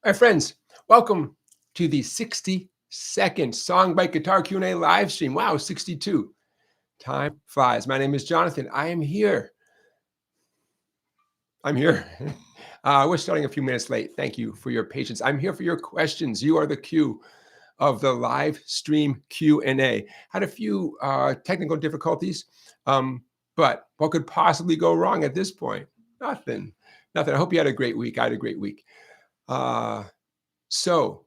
My friends, welcome to the 60-second SongBike Guitar Q&A live stream. Wow, 62. Time flies. My name is Jonathan. I am here. We're starting a few minutes late. Thank you for your patience. I'm here for your questions. You are the queue of the live stream Q&A. Had a few technical difficulties, but what could possibly go wrong at this point? Nothing. I hope you had a great week. I had a great week. So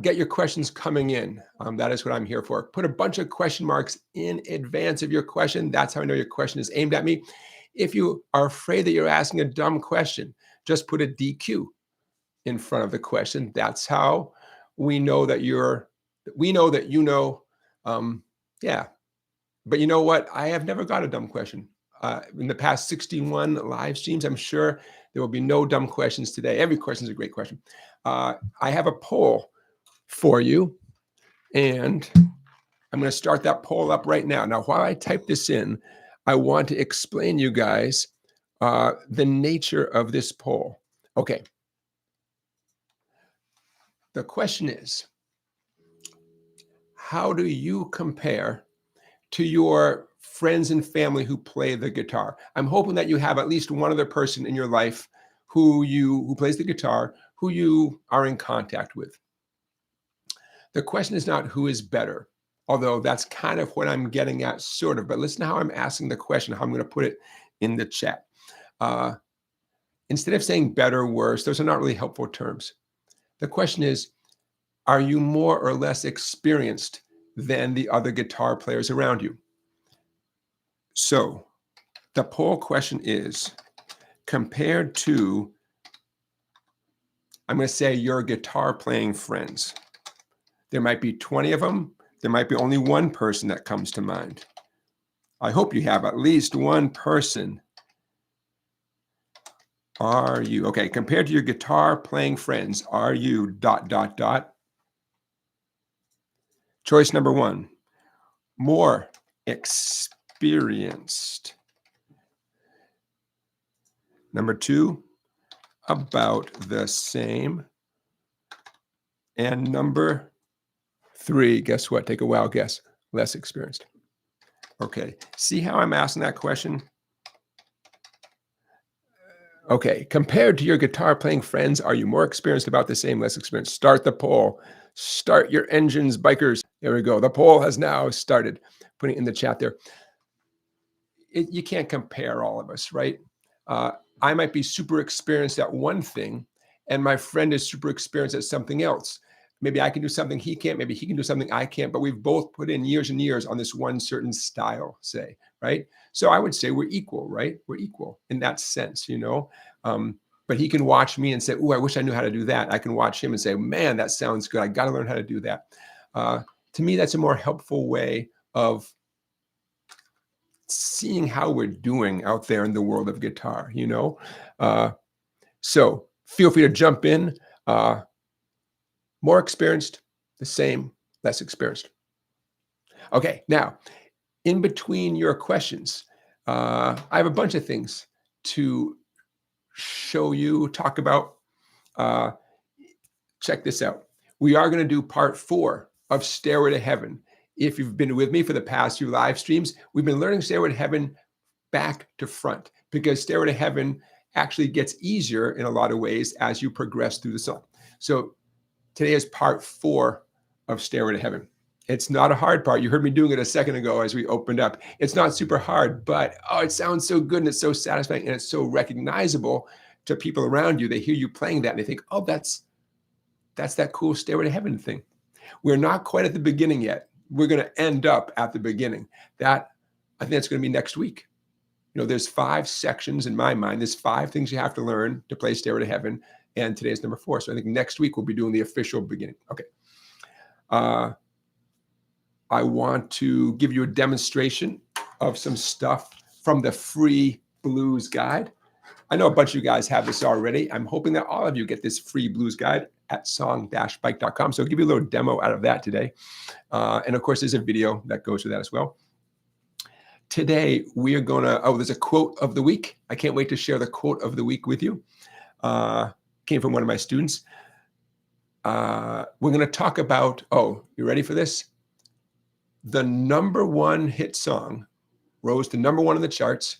get your questions coming in. That is what I'm here for. Put a bunch of question marks in advance of your question. That's how I know your question is aimed at me. If you are afraid that you're asking a dumb question, just put a DQ in front of the question. That's how we know that you know. Yeah. But you know what? I have never got a dumb question. In the past 61 live streams, I'm sure there will be no dumb questions today. Every question is a great question. I have a poll for you, and I'm going to start that poll up right now. Now, while I type this in, I want to explain you guys the nature of this poll. Okay. The question is, how do you compare to your friends and family who play the guitar? I'm hoping that you have at least one other person in your life who plays the guitar, who you are in contact with. The question is not who is better, although that's kind of what I'm getting at, sort of. But listen to how I'm asking the question, how I'm going to put it in the chat. Instead of saying better or worse, those are not really helpful terms. The question is, are you more or less experienced than the other guitar players around you? So the poll question is, compared to, I'm going to say, your guitar playing friends. There might be 20 of them. There might be only one person that comes to mind. I hope you have at least one person. Are you, okay, compared to your guitar playing friends, are you ... Choice number one, more experienced. Number two, about the same. And number three, guess what? Take a wild guess. Less experienced. Okay, see how I'm asking that question? Okay, compared to your guitar playing friends, are you more experienced, about the same, less experienced? Start the poll. Start your engines, bikers. There we go. The poll has now started. Putting it in the chat there. You can't compare all of us, right? I might be super experienced at one thing, and my friend is super experienced at something else. Maybe I can do something he can't. Maybe he can do something I can't. But we've both put in years and years on this one certain style, say, right? So I would say we're equal, right? We're equal in that sense, you know? But he can watch me and say, "Oh, I wish I knew how to do that." I can watch him and say, "Man, that sounds good. I got to learn how to do that." To me, that's a more helpful way of seeing how we're doing out there in the world of guitar, you know? So feel free to jump in. More experienced, the same, less experienced. Okay, now, in between your questions, I have a bunch of things to show you, talk about. Check this out. We are going to do part 4 of Stairway to Heaven. If you've been with me for the past few live streams, we've been learning Stairway to Heaven back to front, because Stairway to Heaven actually gets easier in a lot of ways as you progress through the song. So today is part 4 of Stairway to Heaven. It's not a hard part. You heard me doing it a second ago as we opened up. It's not super hard, but oh, it sounds so good and it's so satisfying and it's so recognizable to people around you. They hear you playing that and they think, oh, that's that cool Stairway to Heaven thing. We're not quite at the beginning yet. We're going to end up at the beginning. I think that's going to be next week. You know, there's 5 sections in my mind. There's 5 things you have to learn to play Stairway to Heaven. And today's number 4. So I think next week we'll be doing the official beginning. Okay. I want to give you a demonstration of some stuff from the free blues guide. I know a bunch of you guys have this already. I'm hoping that all of you get this free blues guide at song-bike.com. So I'll give you a little demo out of that today. And of course, there's a video that goes with that as well. Today, we are going to, there's a quote of the week. I can't wait to share the quote of the week with you. Came from one of my students. we're going to talk about, oh, you ready for this? The #1 hit song rose to #1 in the charts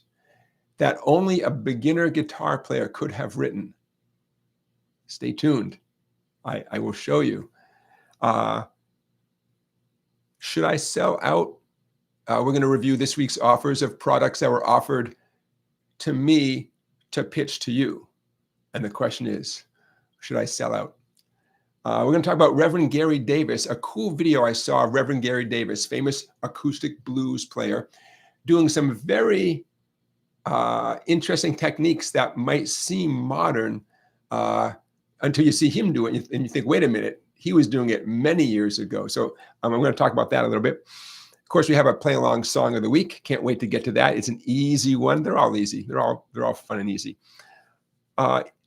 that only a beginner guitar player could have written. Stay tuned. I will show you. Should I sell out? We're going to review this week's offers of products that were offered to me to pitch to you. And the question is, should I sell out? We're going to talk about Reverend Gary Davis, a cool video I saw of Reverend Gary Davis, famous acoustic blues player, doing some very interesting techniques that might seem modern until you see him do it and you think, wait a minute, he was doing it many years ago. So I'm going to talk about that a little bit. Of course, we have a play along song of the week. Can't wait to get to that. It's an easy one. They're all easy. They're all fun and easy.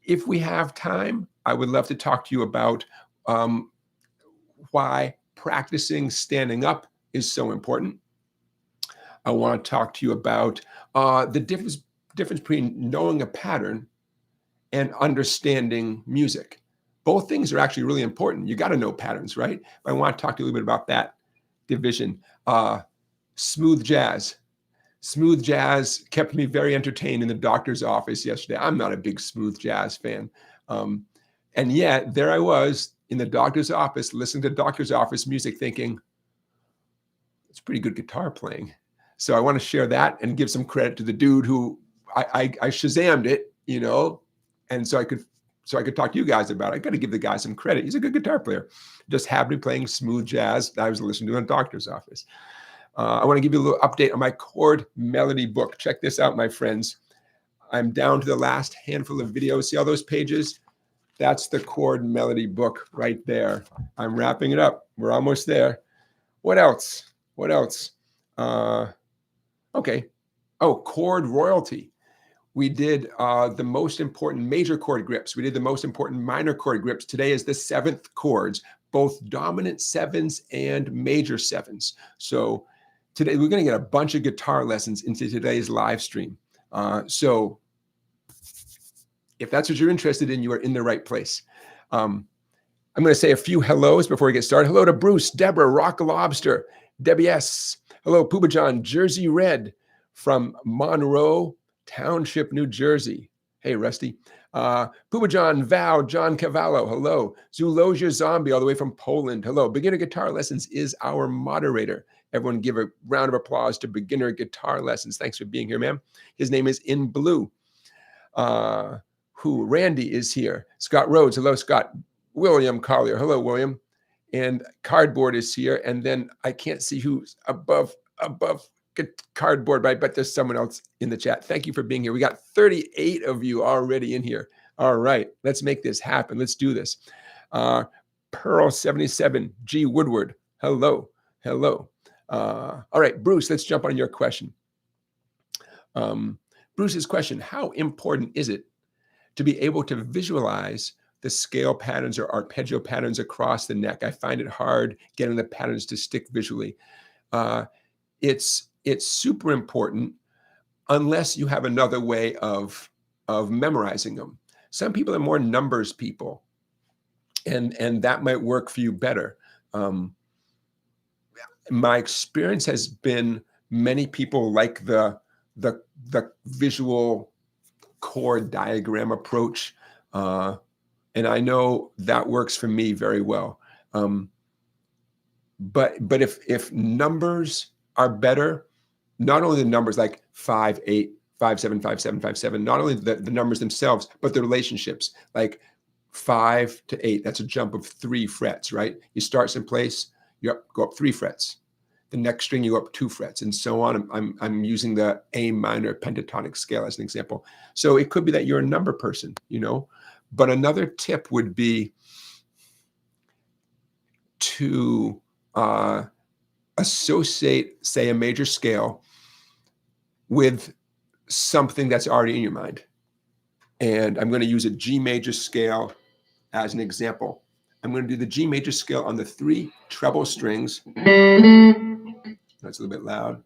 If we have time, I would love to talk to you about why practicing standing up is so important. I want to talk to you about the difference between knowing a pattern and understanding music. Both things are actually really important. You got to know patterns, right? But I want to talk to you a little bit about that division. Smooth jazz. Smooth jazz kept me very entertained in the doctor's office yesterday. I'm not a big smooth jazz fan. And yet there I was in the doctor's office, listening to doctor's office music thinking, it's pretty good guitar playing. So I want to share that and give some credit to the dude who I Shazammed it, you know, and so I could talk to you guys about it. I got to give the guy some credit. He's a good guitar player. Just happened to be playing smooth jazz that I was listening to in the doctor's office. I want to give you a little update on my chord melody book. Check this out, my friends. I'm down to the last handful of videos. See all those pages? That's the chord melody book right there. I'm wrapping it up. We're almost there. What else? What else? Okay. Oh, chord royalty. We did the most important major chord grips. We did the most important minor chord grips. Today is the 7th chords, both dominant 7s and major 7s. So today we're going to get a bunch of guitar lessons into today's live stream. So if that's what you're interested in, you are in the right place. I'm going to say a few hellos before we get started. Hello to Bruce, Deborah, Rock Lobster, Debbie S. Hello, Pooba John, Jersey Red from Monroe Township, New Jersey. Hey, Rusty. Pooba John, Val, John Cavallo. Hello. Zulosia Zombie, all the way from Poland. Hello. Beginner Guitar Lessons is our moderator. Everyone give a round of applause to Beginner Guitar Lessons. Thanks for being here, ma'am. His name is In Blue. Randy is here. Scott Rhodes. Hello, Scott. William Collier. Hello, William. And Cardboard is here. And then I can't see who's above Cardboard, but I bet there's someone else in the chat. Thank you for being here. We got 38 of you already in here. All right, let's make this happen. Let's do this. Pearl77, G. Woodward. Hello. Hello. All right, Bruce, let's jump on your question. Bruce's question, how important is it to be able to visualize the scale patterns or arpeggio patterns across the neck? I find it hard getting the patterns to stick visually. It's super important unless you have another way of memorizing them. Some people are more numbers people, and that might work for you better. My experience has been many people like the visual chord diagram approach, and I know that works for me very well. But if numbers are better, not only the numbers like 5, 8, 5, 7, 5, 7, 5, 7, not only the numbers themselves, but the relationships, like 5 to 8, that's a jump of 3 frets, right? You start someplace, go up 3 frets. The next string, you go up 2 frets, and so on. I'm using the A minor pentatonic scale as an example. So it could be that you're a number person, you know, but another tip would be to associate, say, a major scale with something that's already in your mind. And I'm going to use a G major scale as an example. I'm going to do the G major scale on the 3 treble strings. That's a little bit loud.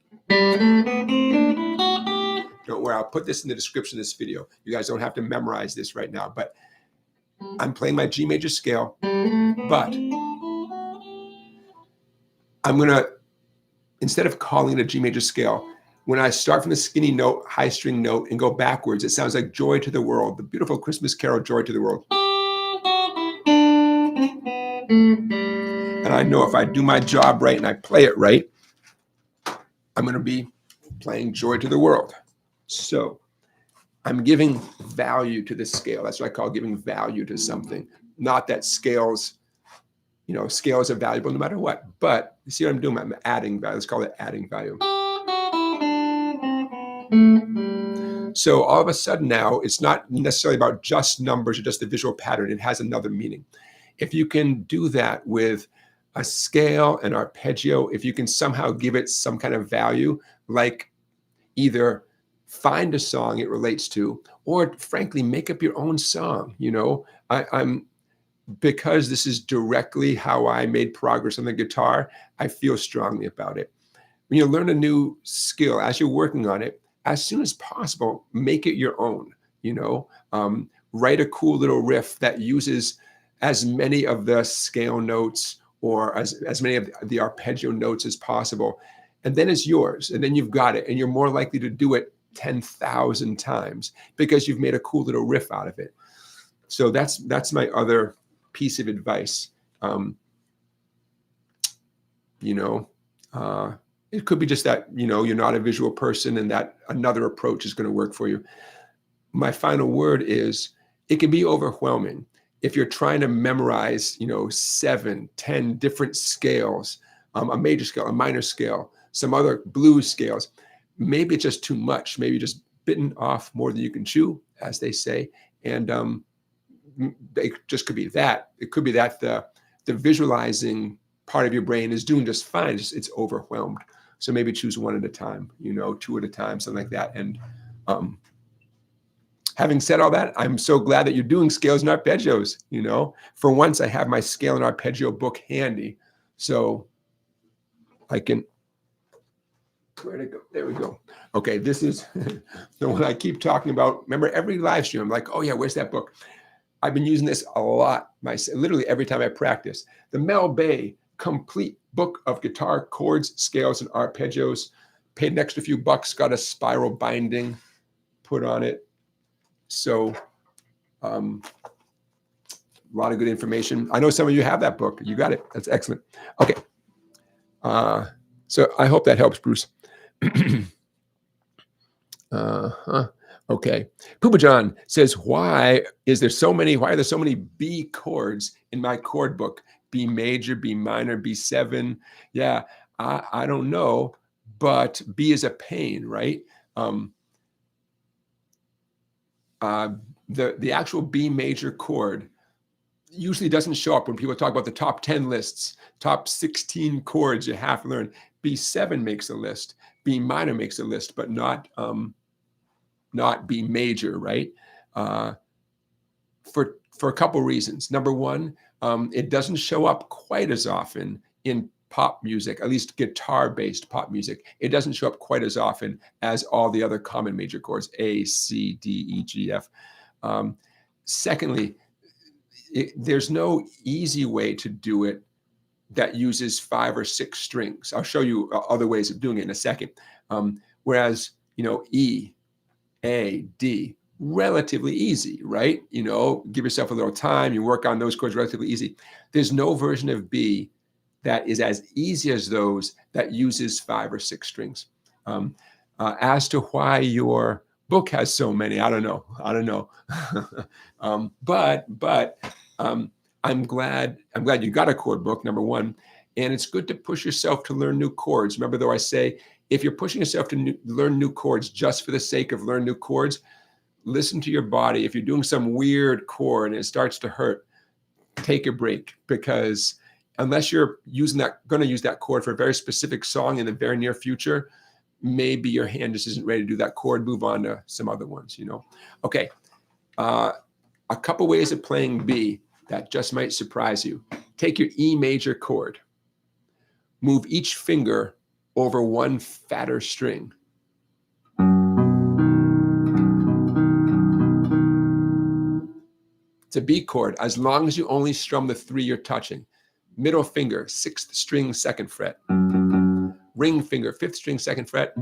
Don't worry, I'll put this in the description of this video. You guys don't have to memorize this right now, but I'm playing my G major scale, but I'm going to, instead of calling it a G major scale, when I start from the skinny note, high string note, and go backwards, it sounds like Joy to the World, the beautiful Christmas carol, Joy to the World. And I know if I do my job right and I play it right, I'm going to be playing Joy to the World. So I'm giving value to this scale. That's what I call giving value to something. Not that scales, scales are valuable no matter what. But you see what I'm doing? I'm adding value. Let's call it adding value. So all of a sudden now, it's not necessarily about just numbers or just the visual pattern. It has another meaning. If you can do that with a scale, an arpeggio, if you can somehow give it some kind of value, like either find a song it relates to, or frankly, make up your own song. I'm because this is directly how I made progress on the guitar, I feel strongly about it. When you learn a new skill, as you're working on it, as soon as possible, make it your own. Write a cool little riff that uses as many of the scale notes or as many of the arpeggio notes as possible. And then it's yours. And then you've got it. And you're more likely to do it 10,000 times because you've made a cool little riff out of it. So that's my other piece of advice. It could be just that, you're not a visual person and that another approach is going to work for you. My final word is it can be overwhelming. If you're trying to memorize, 7, 10 different scales, a major scale, a minor scale, some other blues scales, maybe it's just too much. Maybe you're just bitten off more than you can chew, as they say. And it just could be that. It could be that the visualizing part of your brain is doing just fine. It's overwhelmed. So maybe choose one at a time, 2 at a time, something like that. And having said all that, I'm so glad that you're doing scales and arpeggios. For once I have my scale and arpeggio book handy. So I can, where'd it go? There we go. Okay, this is the one I keep talking about. Remember, every live stream, I'm like, oh yeah, where's that book? I've been using this a lot, literally every time I practice. The Mel Bay Complete Book of Guitar Chords, Scales, and Arpeggios. Paid an extra few bucks, got a spiral binding put on it. So a lot of good information. I know some of you have that book. You got it. That's excellent. Okay. So I hope that helps, Bruce. Okay. Poopa John says, why are there so many B chords in my chord book? B major, B minor, B7. Yeah, I don't know, but B is a pain, right? The actual B major chord usually doesn't show up when people talk about the top 10 lists, top 16 chords you have to learn. B7 makes a list, B minor makes a list, but not B major, right? For a couple reasons. Number one, it doesn't show up quite as often in pop music, at least guitar-based pop music. It doesn't show up quite as often as all the other common major chords, A, C, D, E, G, F. Secondly, there's no easy way to do it that uses 5 or 6 strings. I'll show you other ways of doing it in a second. Whereas, E, A, D, relatively easy, right? Give yourself a little time, you work on those chords relatively easy. There's no version of B that is as easy as those that uses 5 or 6 strings. As to why your book has so many, I don't know. But I'm glad you got a chord book, number one, and it's good to push yourself to learn new chords. Remember, though, I say if you're pushing yourself to learn new chords just for the sake of learning new chords, listen to your body. If you're doing some weird chord and it starts to hurt, take a break, because unless you're going to use that chord for a very specific song in the very near future, maybe your hand just isn't ready to do that chord. Move on to some other ones, Okay. A couple ways of playing B that just might surprise you. Take your E major chord. Move each finger over one fatter string. It's a B chord, as long as you only strum the 3 you're touching. Middle finger, 6th string, 2nd fret. Ring finger, 5th string, 2nd fret.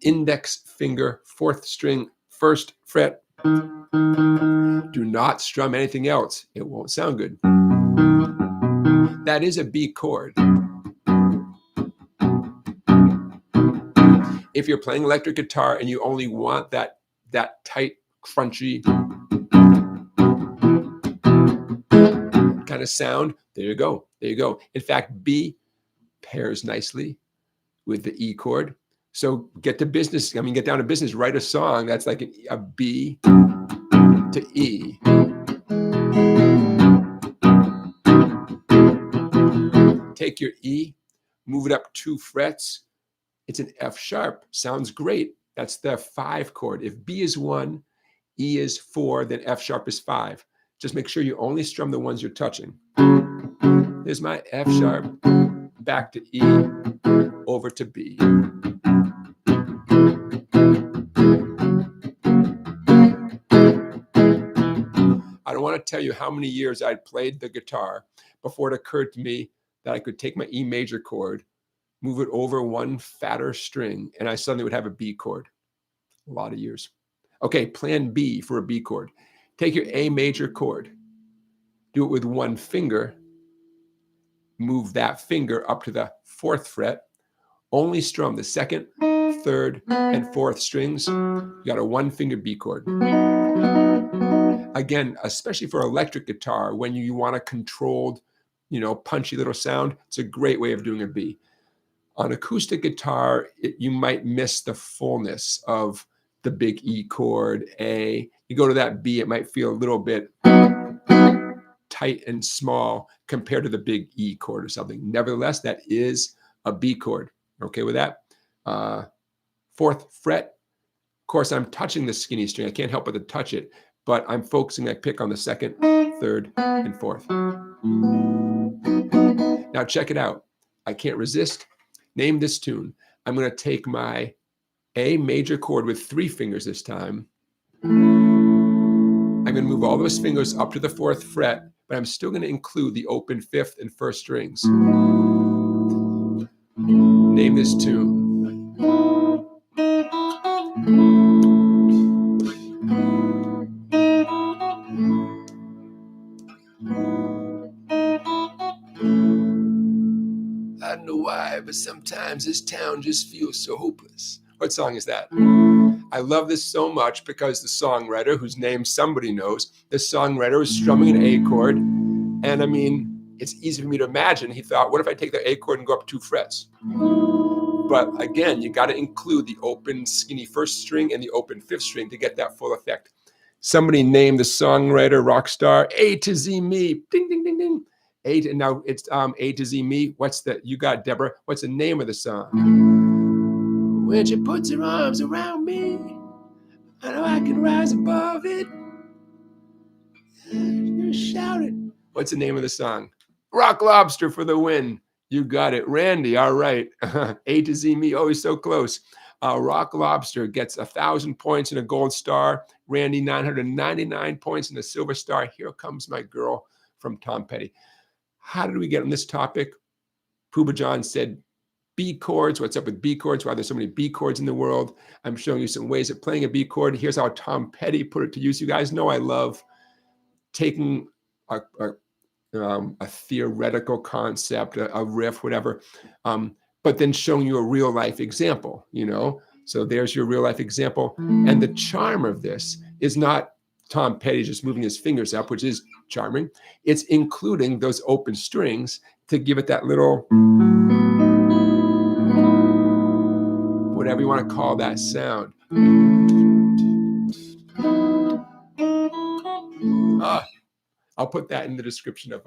Index finger, 4th string, 1st fret. Do not strum anything else. It won't sound good. That is a B chord. If you're playing electric guitar and you only want that tight, crunchy kind of sound, there you go. There you go. In fact, B pairs nicely with the E chord. So get to business. I mean, get down to business. Write a song that's like a B to E. Take your E, move it up 2 frets. It's an F sharp. Sounds great. That's the 5 chord. If B is 1, E is 4, then F sharp is 5. Just make sure you only strum the ones you're touching. There's my F sharp, back to E, over to B. I don't want to tell you how many years I'd played the guitar before it occurred to me that I could take my E major chord, move it over 1 fatter string, and I suddenly would have a B chord. A lot of years. Okay, plan B for a B chord. Take your A major chord, do it with 1 finger, move that finger up to the 4th fret, only strum the 2nd, 3rd, and 4th strings. You got a 1 finger B chord. Again, especially for electric guitar, when you want a controlled, punchy little sound, it's a great way of doing a B. On acoustic guitar, you might miss the fullness of the big E chord, A. You go to that B, it might feel a little bit tight and small compared to the big E chord or something. Nevertheless, that is a B chord. Okay with that? 4th fret. Of course, I'm touching the skinny string. I can't help but to touch it, but I'm focusing my pick on the 2nd, 3rd, and 4th. Now check it out. I can't resist. Name this tune. I'm going to take my A major chord with 3 fingers this time. I'm going to move all those fingers up to the 4th fret, but I'm still going to include the open 5th and 1st strings. Name this tune. I don't know why, but sometimes this town just feels so hopeless. What song is that? I love this so much because the songwriter, whose name somebody knows, the songwriter was strumming an A chord. And I mean, it's easy for me to imagine. He thought, what if I take the A chord and go up 2 frets? But again, you got to include the open skinny 1st string and the open 5th string to get that full effect. Somebody named the songwriter rock star A to Z me. Ding, ding, ding, ding. Now it's A to Z me. You got it, Deborah. What's the name of the song? When she puts her arms around me, I know I can rise above it. Just shout it. What's the name of the song? Rock Lobster for the win. You got it. Randy, all right. A to Z me, always so close. Rock Lobster gets 1,000 points and a gold star. Randy, 999 points and a silver star. Here comes my girl from Tom Petty. How did we get on this topic? Pooba John said B chords. What's up with B chords? Why there's so many B chords in the world? I'm showing you some ways of playing a B chord. Here's how Tom Petty put it to use. You guys know I love taking a theoretical concept, a riff, whatever, but then showing you a real life example, So there's your real life example. And the charm of this is not Tom Petty just moving his fingers up, which is charming. It's including those open strings to give it that little, whatever you want to call that sound. I'll put that in the description of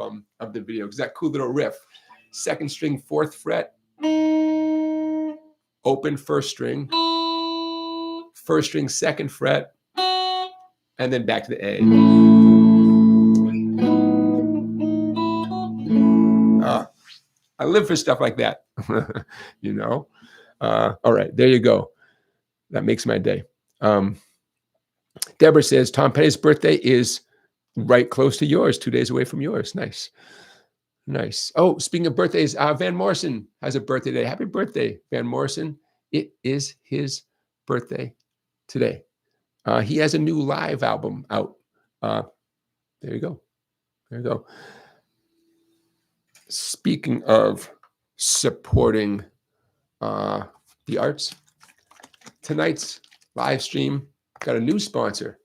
the video because that cool little riff. 2nd string, 4th fret, open 1st string, 1st string, 2nd fret, and then back to the A. I live for stuff like that, All right, there you go. That makes my day. Deborah says Tom Petty's birthday is right close to yours, 2 days away from yours. Nice. Nice. Oh, speaking of birthdays, Van Morrison has a birthday today. Happy birthday, Van Morrison. It is his birthday today. He has a new live album out. There you go. There you go. Speaking of supporting the arts, tonight's live stream got a new sponsor.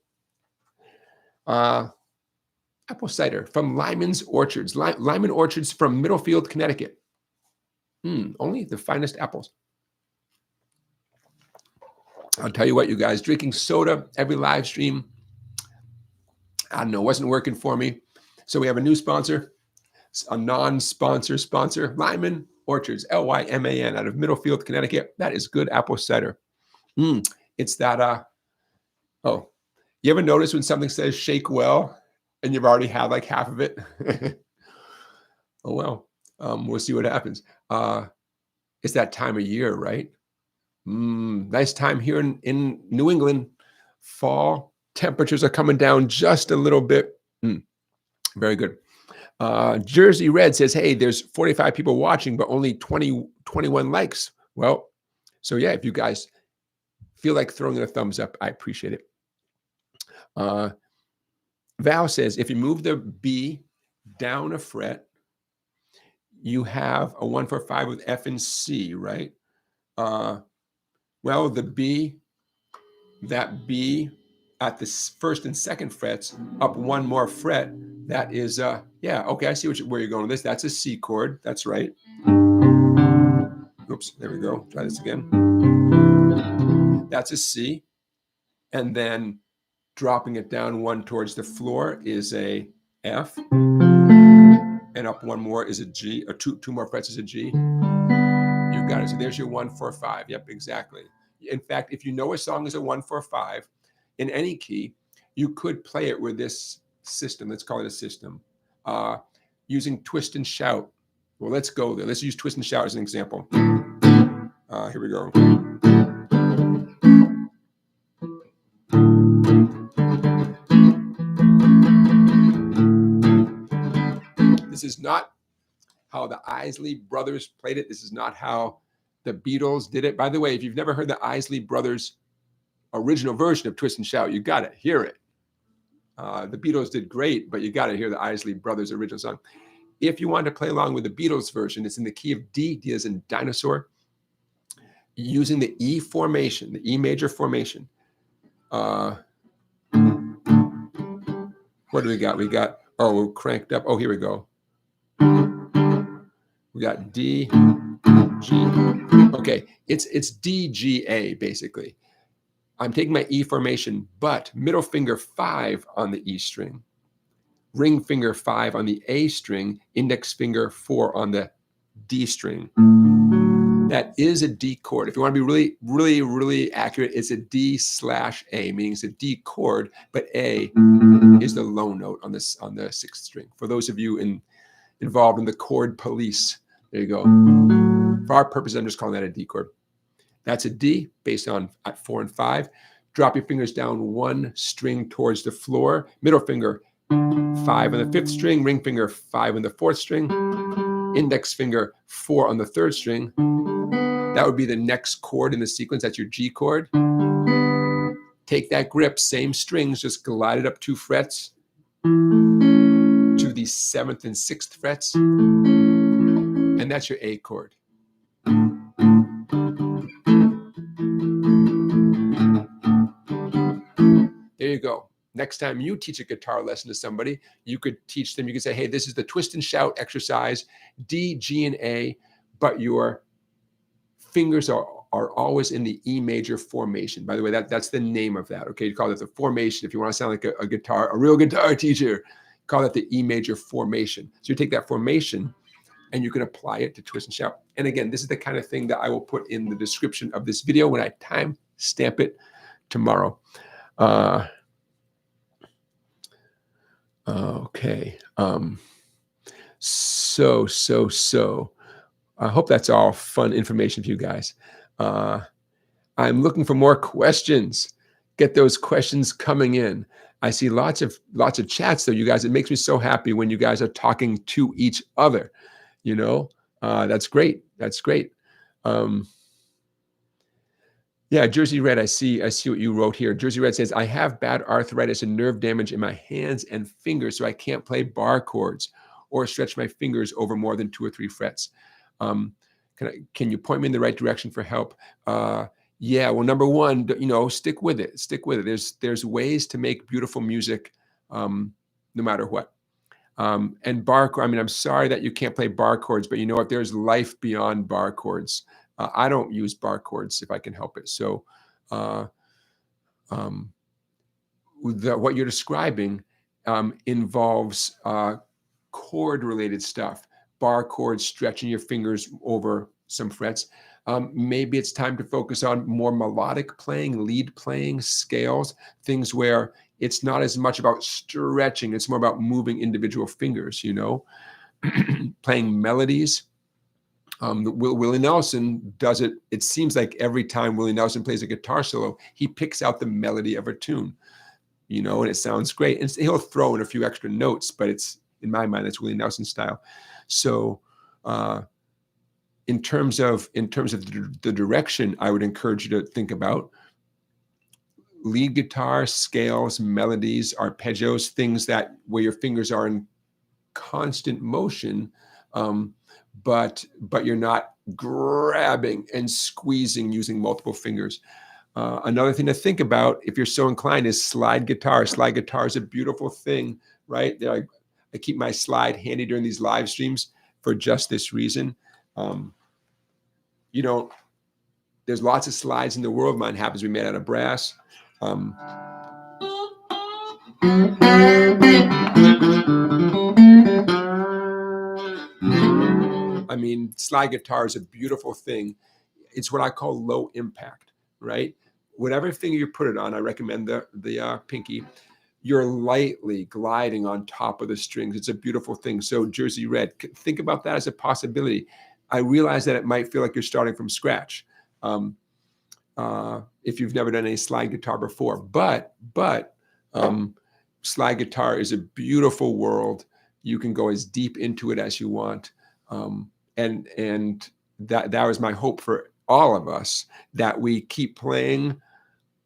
Apple cider from Lyman's Orchards. Lyman Orchards from Middlefield, Connecticut. Only the finest apples. I'll tell you what, you guys, drinking soda every live stream, I don't know, wasn't working for me. So we have a new sponsor, a non-sponsor sponsor, Lyman Orchards, Lyman, out of Middlefield, Connecticut. That is good apple cider. It's that, oh, you ever notice when something says shake well and you've already had like half of it? Oh, well, we'll see what happens. It's that time of year, right? Nice time here in New England. Fall temperatures are coming down just a little bit. Very good. Jersey Red says, hey, there's 45 people watching, but only 21 likes. Well, so yeah, if you guys feel like throwing in a thumbs up, I appreciate it. Val says, if you move the B down a fret, you have a 1-4-5 with F and C, right? Well, the B, that B at the first and second frets, up one more fret, that is, yeah, okay, I see where you're going with this. That's a C chord. That's right. Oops, there we go. Try this again. That's a C. And then dropping it down one towards the floor is a F. And up one more is a G, or two more frets is a G. You got it. So there's your 1-4-5. Yep, exactly. In fact, if you know a song is a 1-4-5 in any key, you could play it with this system. Let's call it a system. Using twist and shout. Well, let's go there. Let's use twist and shout as an example. Here we go. This is not how the Isley Brothers played it. This is not how the Beatles did it. By the way, if you've never heard the Isley Brothers original version of Twist and Shout, you got to hear it. The Beatles did great, but you got to hear the Isley Brothers original song. If you want to play along with the Beatles version, it's in the key of D, D as in dinosaur, using the E formation, the E major formation. What do we got? We got, oh, we're cranked up. Oh, here we go. We got D, G. Okay, it's D, G, A, basically. I'm taking my E formation, but middle finger 5 on the E string, ring finger 5 on the A string, index finger 4 on the D string. That is a D chord. If you want to be really accurate, it's a D/A, meaning it's a D chord, but A is the low note on the 6th string. For those of you involved in the chord police, there you go. For our purposes, I'm just calling that a D chord. That's a D based on at 4 and 5. Drop your fingers down one string towards the floor. Middle finger 5 on the 5th string. Ring finger 5 on the 4th string. Index finger 4 on the 3rd string. That would be the next chord in the sequence. That's your G chord. Take that grip, same strings, just glide it up 2 frets to the 7th and 6th frets. And that's your A chord. There you go. Next time you teach a guitar lesson to somebody, you could teach them, you could say, hey, this is the twist and shout exercise, D, G, and A, but your fingers are always in the E major formation. By the way, that's the name of that, okay? You call it the formation. If you want to sound like a real guitar teacher, call it the E major formation. So you take that formation and you can apply it to twist and shout. And again, this is the kind of thing that I will put in the description of this video when I time stamp it tomorrow. Okay. So I hope that's all fun information for you guys. I'm looking for more questions. get those questions coming in. I see lots of chats though, you guys. It makes me so happy when you guys are talking to each other. You know, that's great. That's great. Yeah, Jersey Red. I see what you wrote here. Jersey Red says, I have bad arthritis and nerve damage in my hands and fingers, so I can't play bar chords or stretch my fingers over more than 2 or 3 frets. Can you point me in the right direction for help? Yeah, well, number one, stick with it. Stick with it. There's ways to make beautiful music, no matter what. And I'm sorry that you can't play bar chords, but you know what? There's life beyond bar chords. I don't use bar chords if I can help it. So, what you're describing involves chord-related stuff, bar chords, stretching your fingers over some frets. Maybe it's time to focus on more melodic playing, lead playing, scales, things where it's not as much about stretching, it's more about moving individual fingers, playing melodies. Willie Nelson does it. It seems like every time Willie Nelson plays a guitar solo, he picks out the melody of a tune, and it sounds great. And he'll throw in a few extra notes, but it's, in my mind, that's Willie Nelson style. So in terms of the direction, I would encourage you to think about lead guitar, scales, melodies, arpeggios, things where your fingers are in constant motion, but you're not grabbing and squeezing using multiple fingers. Another thing to think about, if you're so inclined, is slide guitar. Slide guitar is a beautiful thing, right? I keep my slide handy during these live streams for just this reason. There's lots of slides in the world. Mine happens to be made out of brass. Slide guitar is a beautiful thing. It's what I call low impact, right? Whatever finger you put it on, I recommend the pinky, you're lightly gliding on top of the strings. It's a beautiful thing. So Jersey Red, think about that as a possibility. I realize that it might feel like you're starting from scratch if you've never done any slide guitar before, but slide guitar is a beautiful world. You can go as deep into it as you want. And that was my hope for all of us, that we keep playing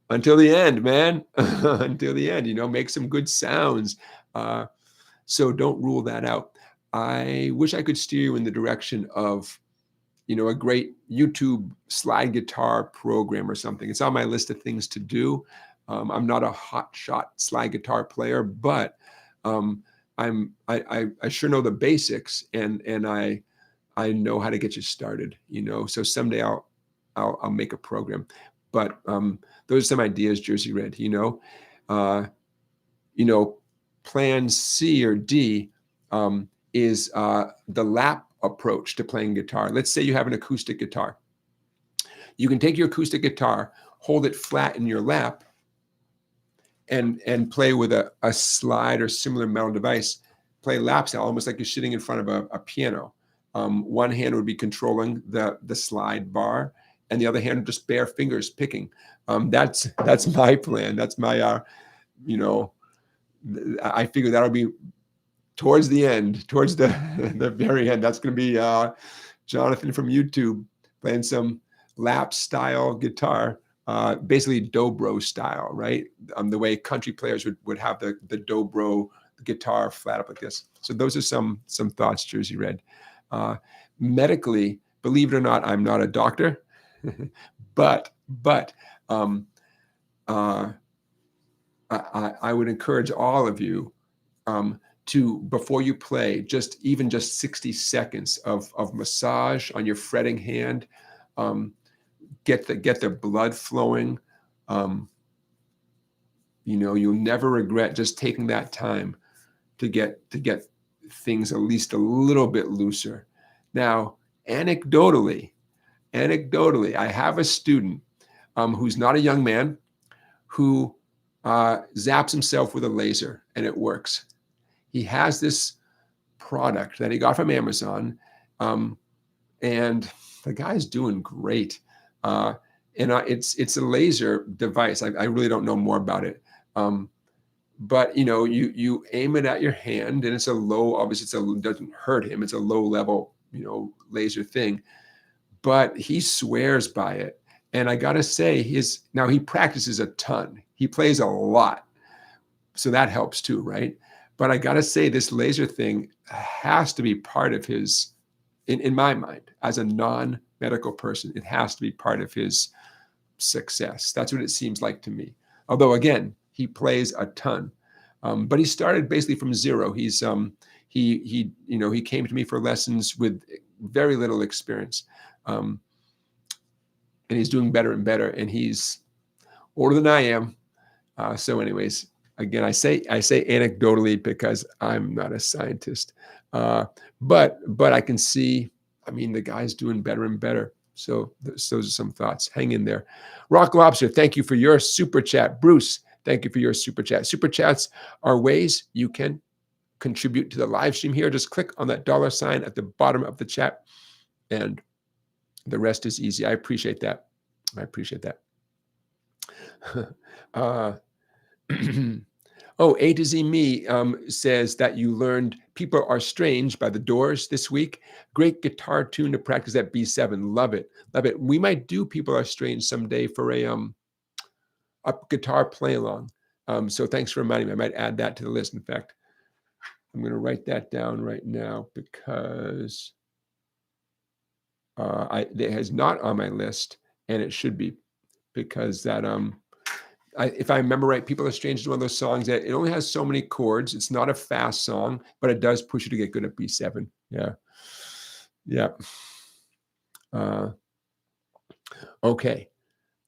until the end, man. Until the end, make some good sounds. So don't rule that out. I wish I could steer you in the direction of, a great YouTube slide guitar program or something. It's on my list of things to do. I'm not a hot shot slide guitar player, but I sure know the basics, and I know how to get you started. So someday I'll make a program. But those are some ideas, Jersey Red. Plan C or D is the lap approach to playing guitar. Let's say you have an acoustic guitar. You can take your acoustic guitar, hold it flat in your lap, and play with a slide or similar metal device. Play lap style, almost like you're sitting in front of a piano. One hand would be controlling the slide bar, and the other hand just bare fingers picking. That's my plan. That's my I figure that'll be towards the end, towards the very end. That's going to be Jonathan from YouTube playing some lap style guitar, basically dobro style, right? The way country players would have the dobro guitar flat up like this. So those are some thoughts, Jersey Red. Medically, believe it or not, I'm not a doctor, but I would encourage all of you to, before you play, just 60 seconds of massage on your fretting hand, get the blood flowing. You'll never regret just taking that time to get things at least a little bit looser. Now, anecdotally, I have a student who's not a young man who zaps himself with a laser, and it works. He has this product that he got from Amazon, and the guy's doing great. and it's a laser device. I really don't know more about it. But you aim it at your hand, and it's a low. Obviously, it doesn't hurt him. It's a low level, laser thing. But he swears by it, and I gotta say, now he practices a ton. He plays a lot, so that helps too, right? But I gotta say, this laser thing has to be part of his. In my mind, as a non-medical person, it has to be part of his success. That's what it seems like to me. Although again, he plays a ton, but he started basically from zero. He came to me for lessons with very little experience, and he's doing better and better. And he's older than I am. So, anyways, again, I say anecdotally because I'm not a scientist, but I can see. I mean, the guy's doing better and better. So those are some thoughts. Hang in there. Rock Lobster, thank you for your super chat. Bruce, thank you for your super chat. Super chats are ways you can contribute to the live stream here. Just click on that $sign at the bottom of the chat, and the rest is easy. I appreciate that. Oh, A to Z Me says that you learned People Are Strange by The Doors this week. Great guitar tune to practice at B7. Love it. We might do People Are Strange someday for a guitar play along. So thanks for reminding me. I might add that to the list. In fact, I'm going to write that down right now because it is not on my list, and it should be, because that if I remember right, People Are Strange is one of those songs that it only has so many chords. It's not a fast song, but it does push you to get good at B7. Yeah. Okay.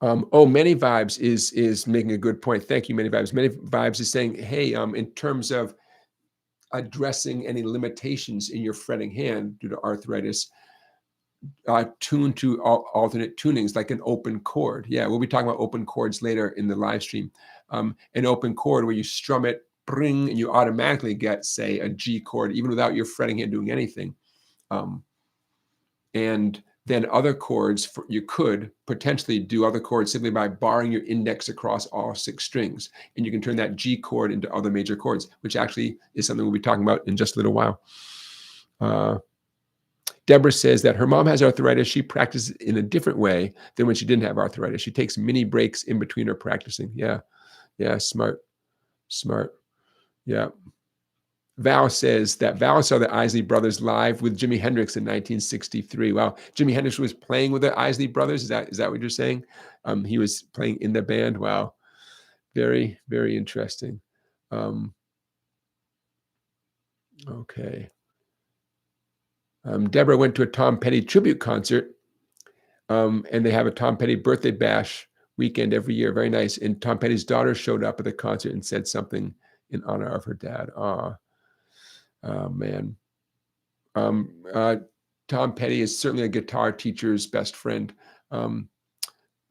Many Vibes is making a good point. Thank you, Many Vibes. Many Vibes is saying, hey, in terms of addressing any limitations in your fretting hand due to arthritis, tune to alternate tunings like an open chord. Yeah, we'll be talking about open chords later in the live stream. An open chord where you strum it, bring, and you automatically get, say, a G chord, even without your fretting hand doing anything. And then other chords, you could potentially do other chords simply by barring your index across all 6 strings. And you can turn that G chord into other major chords, which actually is something we'll be talking about in just a little while. Deborah says that her mom has arthritis. She practices in a different way than when she didn't have arthritis. She takes mini breaks in between her practicing. Yeah, smart. Yeah. Val says that Val saw the Isley Brothers live with Jimi Hendrix in 1963. Wow, Jimi Hendrix was playing with the Isley Brothers. Is that what you're saying? He was playing in the band. Wow, very, very interesting. Okay. Deborah went to a Tom Petty tribute concert, and they have a Tom Petty birthday bash weekend every year. Very nice. And Tom Petty's daughter showed up at the concert and said something in honor of her dad. Oh, man. Tom Petty is certainly a guitar teacher's best friend.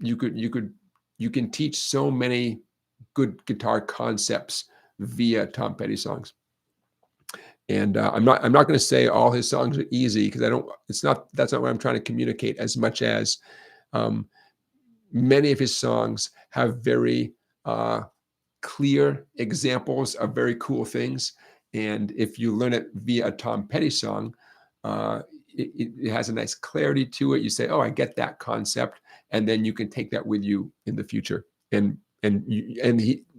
You can teach so many good guitar concepts via Tom Petty songs. And I'm not going to say all his songs are easy, because that's not what I'm trying to communicate, as much as many of his songs have very clear examples of very cool things. And if you learn it via a Tom Petty song, it has a nice clarity to it. You say, oh, I get that concept. And then you can take that with you in the future. And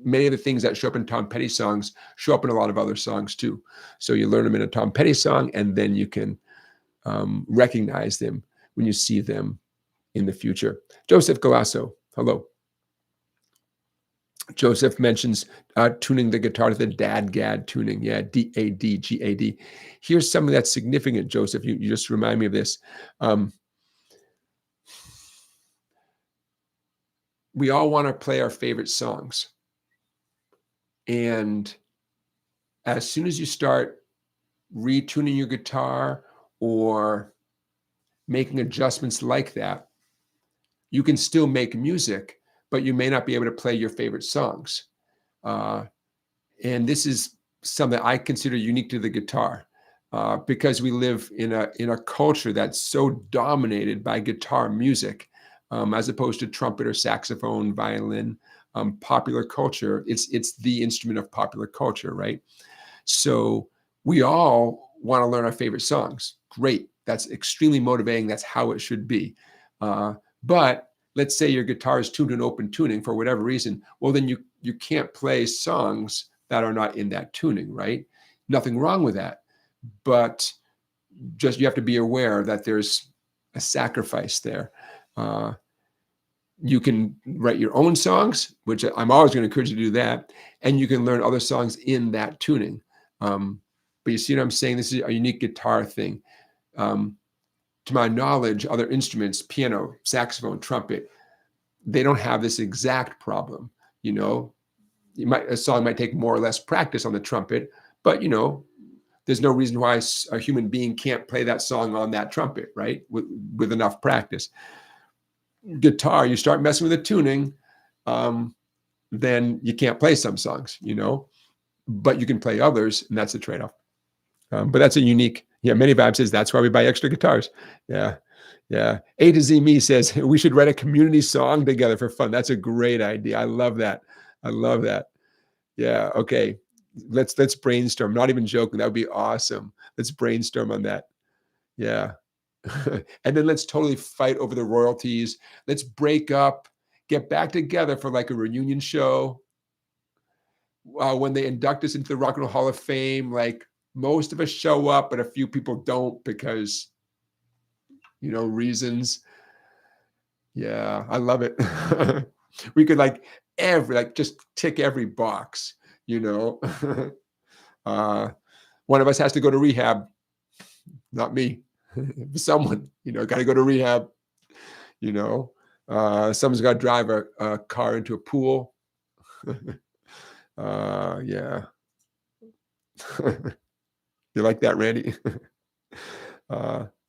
many of the things that show up in Tom Petty songs show up in a lot of other songs too. So you learn them in a Tom Petty song, and then you can recognize them when you see them in the future. Joseph Galasso, hello. Joseph mentions tuning the guitar to the DAD-GAD tuning. Yeah, D-A-D-G-A-D. Here's something that's significant, Joseph. You just remind me of this. We all want to play our favorite songs. And as soon as you start retuning your guitar or making adjustments like that, you can still make music, but you may not be able to play your favorite songs. And this is something I consider unique to the guitar, because we live in a culture that's so dominated by guitar music. as opposed to trumpet or saxophone, violin. Popular culture, it's the instrument of popular culture, right? So we all want to learn our favorite songs. Great. That's extremely motivating. That's how it should be. But let's say your guitar is tuned in open tuning for whatever reason. Well, then you can't play songs that are not in that tuning, right? Nothing wrong with that. But just you have to be aware that there's a sacrifice there. You can write your own songs, which I'm always going to encourage you to do that. And you can learn other songs in that tuning. But you see what I'm saying? This is a unique guitar thing. To my knowledge, other instruments, piano, saxophone, trumpet, they don't have this exact problem. You know, a song might take more or less practice on the trumpet, but you know, there's no reason why a human being can't play that song on that trumpet, right? With enough practice. Guitar, you start messing with the tuning, then you can't play some songs, you know, but you can play others, and that's the trade-off. But that's a unique, Many Vibe says that's why we buy extra guitars. Yeah. A to Z Me says we should write a community song together for fun. That's a great idea. I love that. Yeah. Okay. Let's brainstorm. Not even joking. That would be awesome. Let's brainstorm on that. Yeah. And then let's totally fight over the royalties. Let's break up, get back together for like a reunion show. When they induct us into the Rock and Roll Hall of Fame, like most of us show up, but a few people don't because, you know, reasons. Yeah, I love it. We could just tick every box, you know. One of us has to go to rehab, not me. Someone, you know, got to go to rehab, you know. Someone's got to drive a car into a pool. Yeah. You like that, Randy?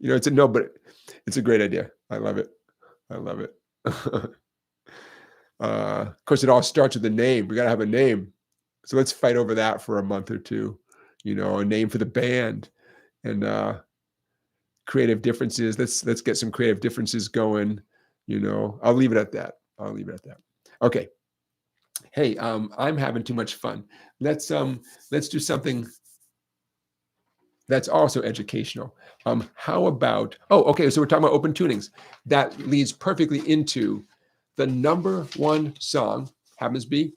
You know, but it's a great idea. I love it. Of course, it all starts with a name. We got to have a name. So let's fight over that for a month or two, you know, a name for the band and creative differences. Let's get some creative differences going, you know. I'll leave it at that. Okay. Hey, I'm having too much fun. Let's do something that's also educational. How about, okay, so we're talking about open tunings. That leads perfectly into the number one song, happens to be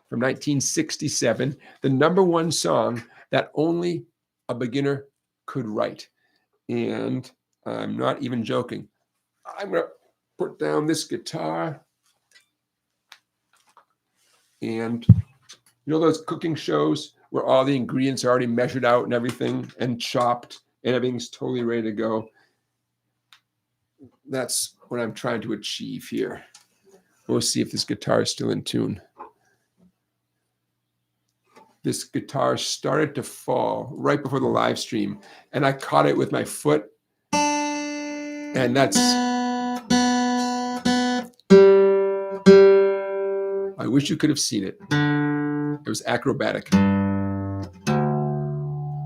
from 1967, the number one song that only a beginner could write. And I'm not even joking. I'm going to put down this guitar. And you know those cooking shows where all the ingredients are already measured out and everything and chopped and everything's totally ready to go? That's what I'm trying to achieve here. We'll see if this guitar is still in tune. This guitar started to fall right before the live stream, and I caught it with my foot. And that's, I wish you could have seen it. It was acrobatic.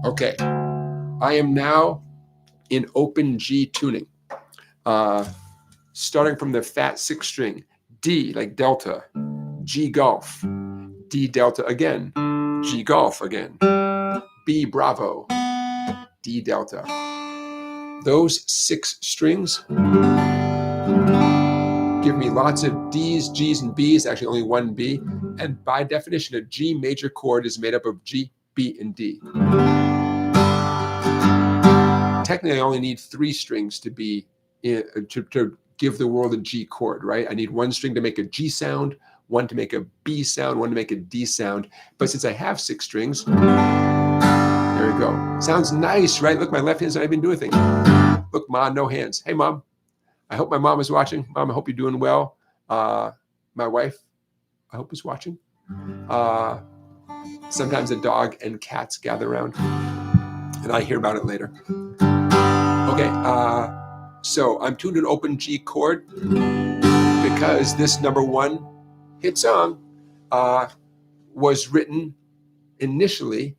Okay, I am now in open G tuning, starting from the fat 6 string, D like Delta, G Golf, D Delta again, G Golf again, B Bravo, D Delta. Those 6 strings give me lots of D's, G's, and B's, actually only one B. And by definition, a G major chord is made up of G, B, and D. Technically, I only need 3 strings to be to give the world a G chord, right? I need 1 string to make a G sound, 1 to make a B sound, 1 to make a D sound. But since I have 6 strings, there we go. Sounds nice, right? Look, my left hand's not even doing anything. Look, Ma, no hands. Hey, Mom. I hope my mom is watching. Mom, I hope you're doing well. My wife, I hope is watching. Sometimes the dog and cats gather around, and I hear about it later. Okay, so I'm tuned an open G chord because this number one hit song was written initially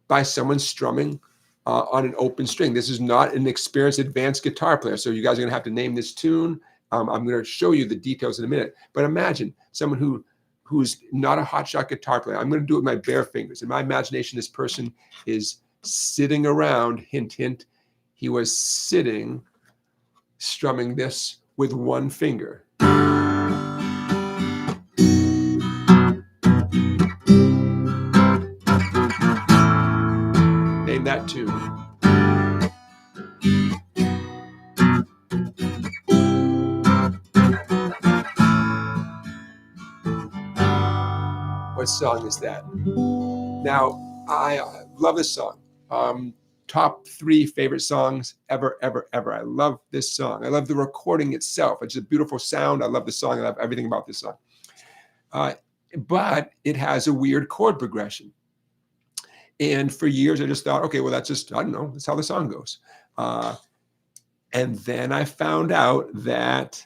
by someone strumming on an open string. This is not an experienced advanced guitar player. So you guys are going to have to name this tune I'm going to show you the details in a minute. But imagine someone who's not a hotshot guitar player. I'm going to do it with my bare fingers. In my imagination, this person is sitting around, hint, hint. He was sitting, strumming this with one finger. Name that tune. What song is that? Now, I love this song. Top 3 favorite songs ever, ever, ever. I love this song. I love the recording itself. It's a beautiful sound. I love the song. I love everything about this song. But it has a weird chord progression. And for years, I just thought, okay, well, that's just, I don't know, that's how the song goes. And then I found out that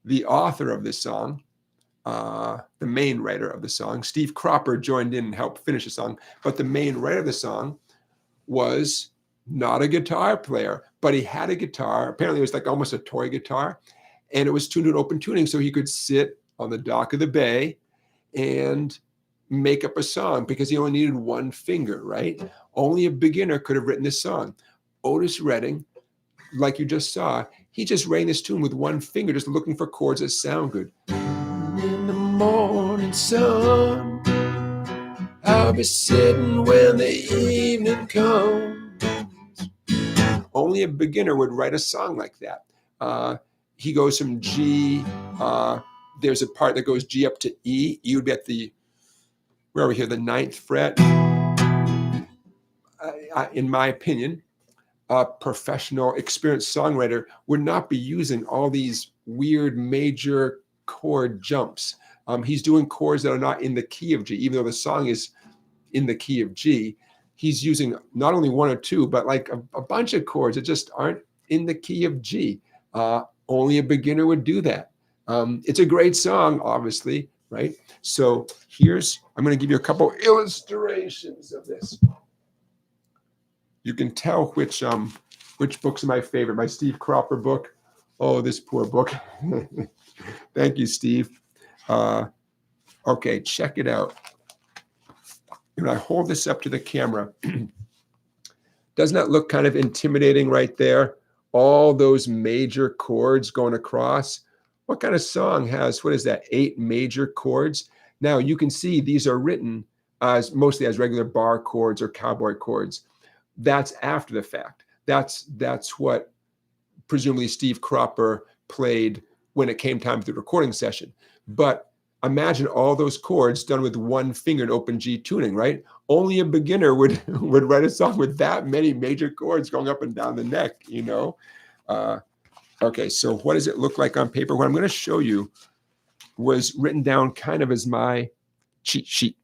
the author of this song, the main writer of the song, Steve Cropper, joined in and helped finish the song. But the main writer of the song was not a guitar player, but he had a guitar. Apparently, it was like almost a toy guitar. And it was tuned in open tuning, so he could sit on the dock of the bay and make up a song because he only needed one finger, right? Only a beginner could have written this song. Otis Redding, like you just saw, he just rang this tune with one finger, just looking for chords that sound good. In the morning sun, I'll be sitting when the evening comes. Only a beginner would write a song like that. He goes from G, there's a part that goes G up to E. E would be at the, where are we here, the 9th fret. In my opinion, a professional, experienced songwriter would not be using all these weird major chord jumps. He's doing chords that are not in the key of G, even though the song is in the key of G. He's using not only 1 or 2, but like a bunch of chords that just aren't in the key of G. Only a beginner would do that. It's a great song, obviously, right? So I'm going to give you a couple illustrations of this. You can tell which books are my favorite. My Steve Cropper book. Oh, this poor book. Thank you, Steve. Okay, check it out. When I hold this up to the camera, doesn't that look kind of intimidating right there? All those major chords going across. What kind of song has, what is that, 8 major chords? Now, you can see these are written as mostly as regular bar chords or cowboy chords. That's after the fact. That's what presumably Steve Cropper played when it came time for the recording session. But imagine all those chords done with one finger in open G tuning, right? Only a beginner would write a song with that many major chords going up and down the neck, you know? Okay, so what does it look like on paper? What I'm going to show you was written down kind of as my cheat sheet.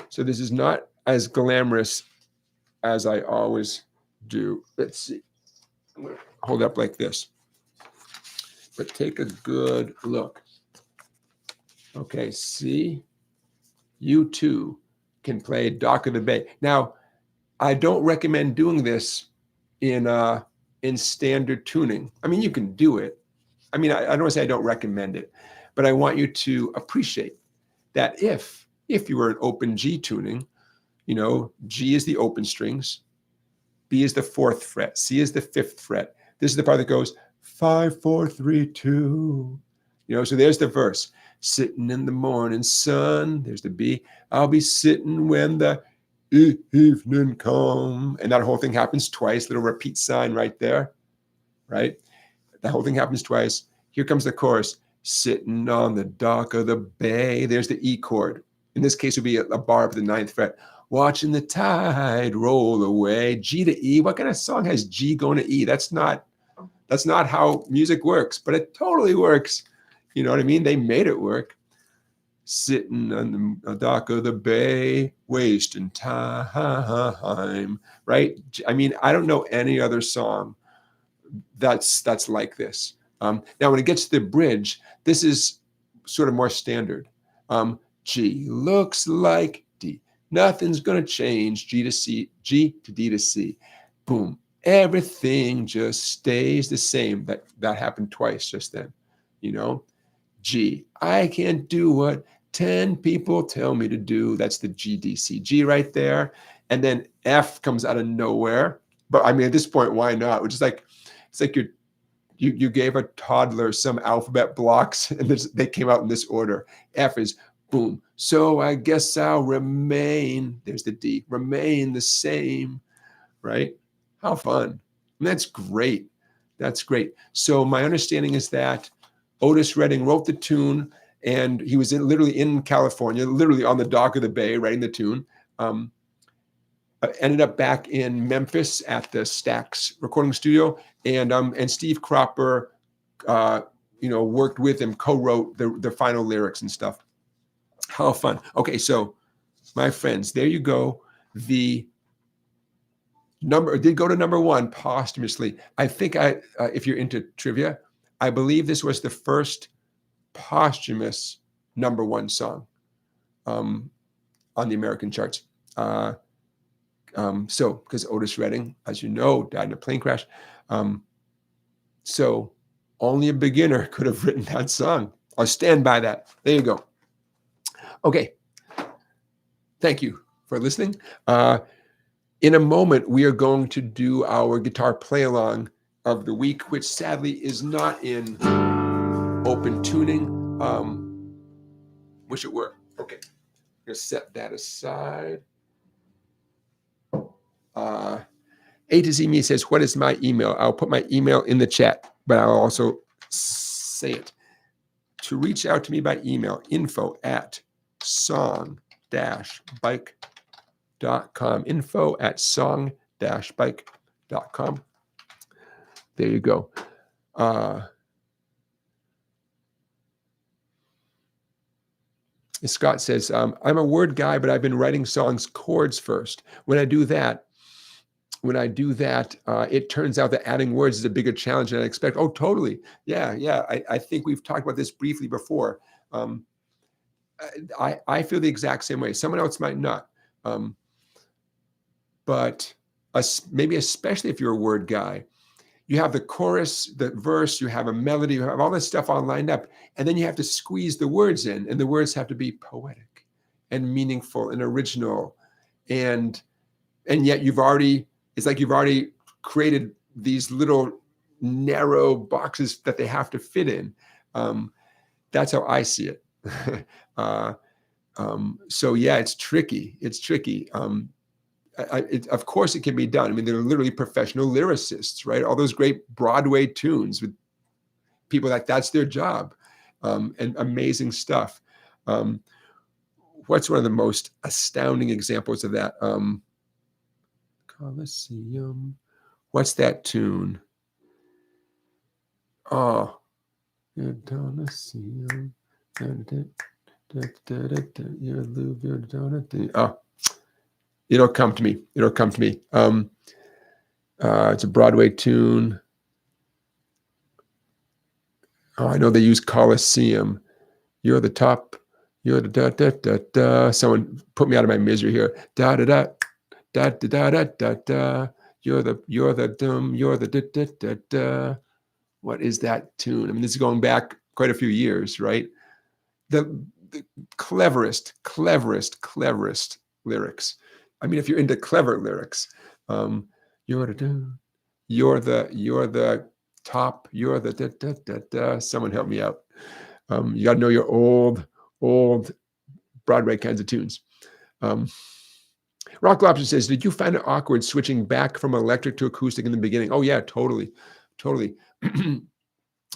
So this is not as glamorous as I always do. Let's see. I'm going to hold up like this. But take a good look. Okay, see? You too can play Dock of the Bay. Now, I don't recommend doing this in standard tuning. I mean, you can do it. I mean, I don't want to say I don't recommend it, but I want you to appreciate that if you were in open G tuning, you know, G is the open strings, B is the 4th fret, C is the 5th fret. This is the part that goes 5, 4, 3, 2. You know, so there's the verse. Sitting in the morning sun, there's the B. I'll be sitting when the evening come. And that whole thing happens twice, little repeat sign right there, right? The whole thing happens twice. Here comes the chorus. Sitting on the dock of the bay. There's the E chord. In this case, it would be a bar up the 9th fret. Watching the tide roll away. G to E. What kind of song has G going to E? That's not how music works, but it totally works. You know what I mean? They made it work. Sitting on the dock of the bay, wasting time, right? I mean, I don't know any other song that's like this. Now, when it gets to the bridge, this is sort of more standard. G looks like D. Nothing's going to change. G to C, G to D to C. Boom. Everything just stays the same. That happened twice just then, you know. G, I can't do what 10 people tell me to do. That's the GDC. G right there. And then F comes out of nowhere. But I mean, at this point, why not? Which is like, it's like you gave a toddler some alphabet blocks and they came out in this order. F is boom. So I guess I'll remain. There's the D. Remain the same, right? How fun. And that's great. That's great. So my understanding is that Otis Redding wrote the tune, and he was literally in California, literally on the dock of the bay, writing the tune. Ended up back in Memphis at the Stax recording studio, and Steve Cropper, worked with him, co-wrote the final lyrics and stuff. How fun! Okay, so my friends, there you go. The number did go to number one posthumously. I think if you're into trivia, I believe this was the first posthumous number one song on the American charts. Because Otis Redding, as you know, died in a plane crash. So only a beginner could have written that song. I'll stand by that. There you go. Okay. Thank you for listening. In a moment, we are going to do our guitar play along of the week, which sadly is not in open tuning. Wish it were. Okay. I'm going to set that aside. A to Z Me says, what is my email? I'll put my email in the chat, but I'll also say it. To reach out to me by email, info@song-bike.com. info@song-bike.com. There you go. Scott says, I'm a word guy, but I've been writing songs chords first. When I do that, it turns out that adding words is a bigger challenge than I expect. Oh, totally. Yeah. I think we've talked about this briefly before. I feel the exact same way. Someone else might not. But maybe especially if you're a word guy, you have the chorus, the verse, you have a melody, you have all this stuff all lined up, and then you have to squeeze the words in, and the words have to be poetic and meaningful and original. And yet it's like you've already created these little narrow boxes that they have to fit in. That's how I see it. So yeah, it's tricky. Of course it can be done. I mean, they're literally professional lyricists, right? All those great Broadway tunes with people that's their job, and amazing stuff. What's one of the most astounding examples of that? Coliseum. What's that tune? Oh, Coliseum. Oh, it'll come to me. It's a Broadway tune. Oh, I know they use Coliseum. You're the top. You're the da da da da. Someone put me out of my misery here. Da da da da da da da da da. You're the dum. You're the da da da da. What is that tune? I mean, this is going back quite a few years, right? The cleverest lyrics. I mean, if you're into clever lyrics, you're the top, you're the da da da da. Someone help me out. You got to know your old Broadway kinds of tunes. Rock Lobster says, did you find it awkward switching back from electric to acoustic in the beginning? Oh yeah, totally.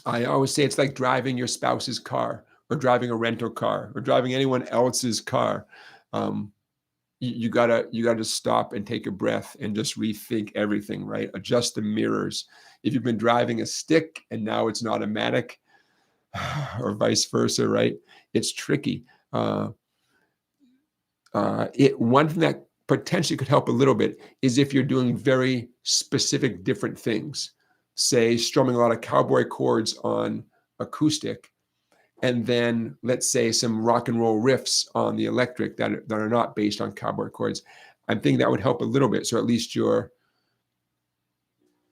I always say it's like driving your spouse's car, or driving a rental car, or driving anyone else's car. You gotta stop and take a breath and just rethink everything, right? Adjust the mirrors. If you've been driving a stick and now it's an automatic, or vice versa, right? It's tricky. One thing that potentially could help a little bit is if you're doing very specific different things, say strumming a lot of cowboy chords on acoustic, and then let's say some rock and roll riffs on the electric that are not based on cowboy chords. I'm thinking that would help a little bit. So at least you're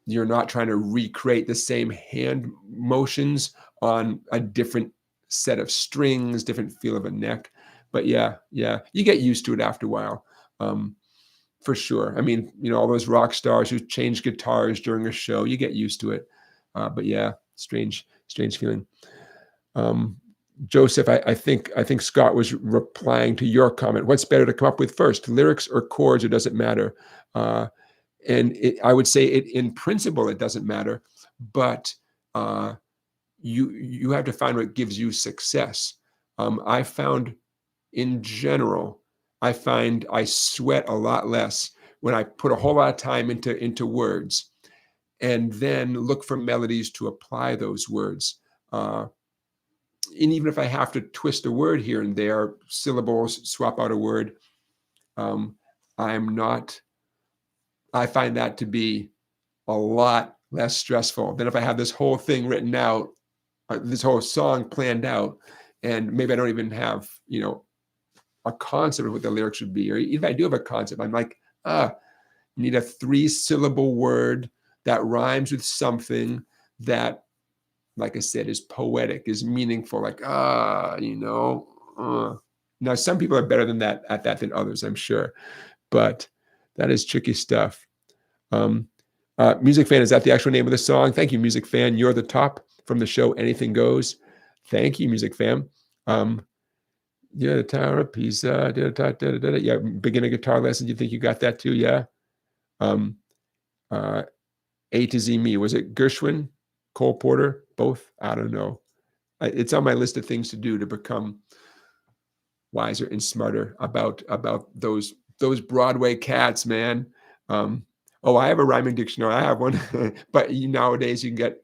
You're not trying to recreate the same hand motions on a different set of strings, different feel of a neck. But yeah, you get used to it after a while, for sure. I mean, all those rock stars who change guitars during a show, you get used to it. But yeah, strange feeling. Joseph, I think Scott was replying to your comment. What's better to come up with first, lyrics or chords, or does it matter? And I would say in principle, it doesn't matter, but you have to find what gives you success. I found in general, I find I sweat a lot less when I put a whole lot of time into words and then look for melodies to apply those words. And even if I have to twist a word here and there, syllables, swap out a word, I find that to be a lot less stressful than if I have this whole thing written out, this whole song planned out, and maybe I don't even have, a concept of what the lyrics should be. Or even if I do have a concept, I'm like, you need a 3-syllable word that rhymes with something that, like I said, is poetic, is meaningful, like, Now, some people are better at that than others, I'm sure, but that is tricky stuff. Music Fan, is that the actual name of the song? Thank you, Music Fan. You're the top from the show Anything Goes. Thank you, Music Fan. Yeah, the Tower of Pisa. Yeah, beginner guitar lessons. You think you got that too? Yeah. A to Z Me. Was it Gershwin, Cole Porter, both? I don't know. It's on my list of things to do to become wiser and smarter about those Broadway cats, man. I have a rhyming dictionary. I have one, but nowadays you can get,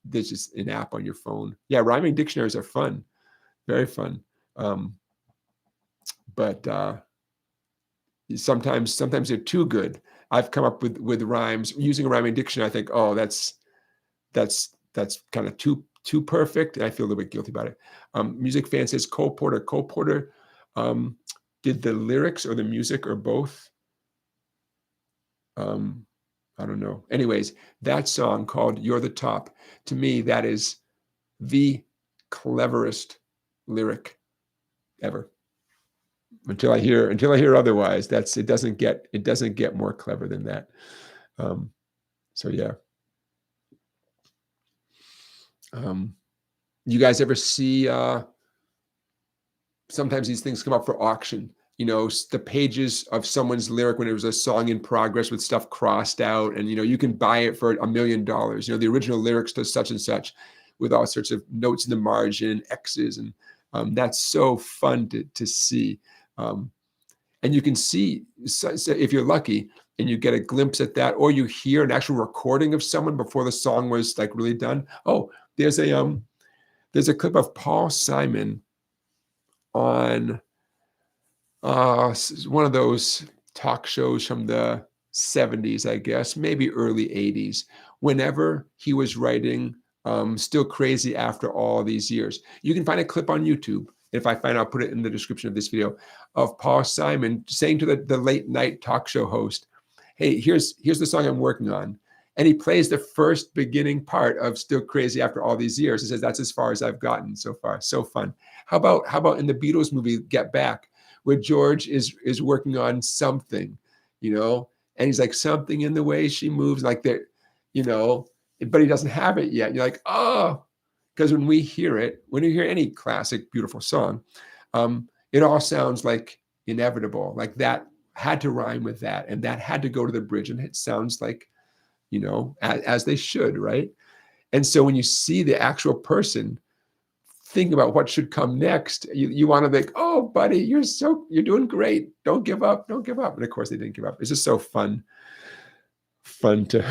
there's just an app on your phone. Yeah, rhyming dictionaries are fun, very fun. But sometimes they're too good. I've come up with rhymes using a rhyming dictionary. I think, oh, that's kind of too perfect, and I feel a little bit guilty about it. Music Fan says Cole Porter. Cole Porter did the lyrics or the music or both. I don't know. Anyways, that song called "You're the Top," to me, that is the cleverest lyric ever. Until I hear otherwise, it doesn't get more clever than that. So yeah. You guys ever see sometimes these things come up for auction, the pages of someone's lyric when it was a song in progress with stuff crossed out, and you can buy it for $1 million, the original lyrics to such and such with all sorts of notes in the margin, X's, and that's so fun to see. And you can see, so if you're lucky and you get a glimpse at that, or you hear an actual recording of someone before the song was like really done. Oh, there's a clip of Paul Simon on one of those talk shows from the 70s, I guess, maybe early 80s, whenever he was writing Still Crazy After All These Years. You can find a clip on YouTube. If I find, I'll put it in the description of this video, of Paul Simon saying to the late night talk show host, hey, here's the song I'm working on. And he plays the first beginning part of Still Crazy After All These Years. He says, that's as far as I've gotten so far. So fun. How about in the Beatles movie, Get Back, where George is working on something, and he's like, something in the way she moves, like that, but he doesn't have it yet. And you're like, oh, because when you hear any classic, beautiful song, it all sounds like inevitable, like that had to rhyme with that, and that had to go to the bridge, and it sounds like, as they should, right? And so when you see the actual person thinking about what should come next, you want to think, oh, buddy, you're doing great. Don't give up. And of course they didn't give up. It's just so fun to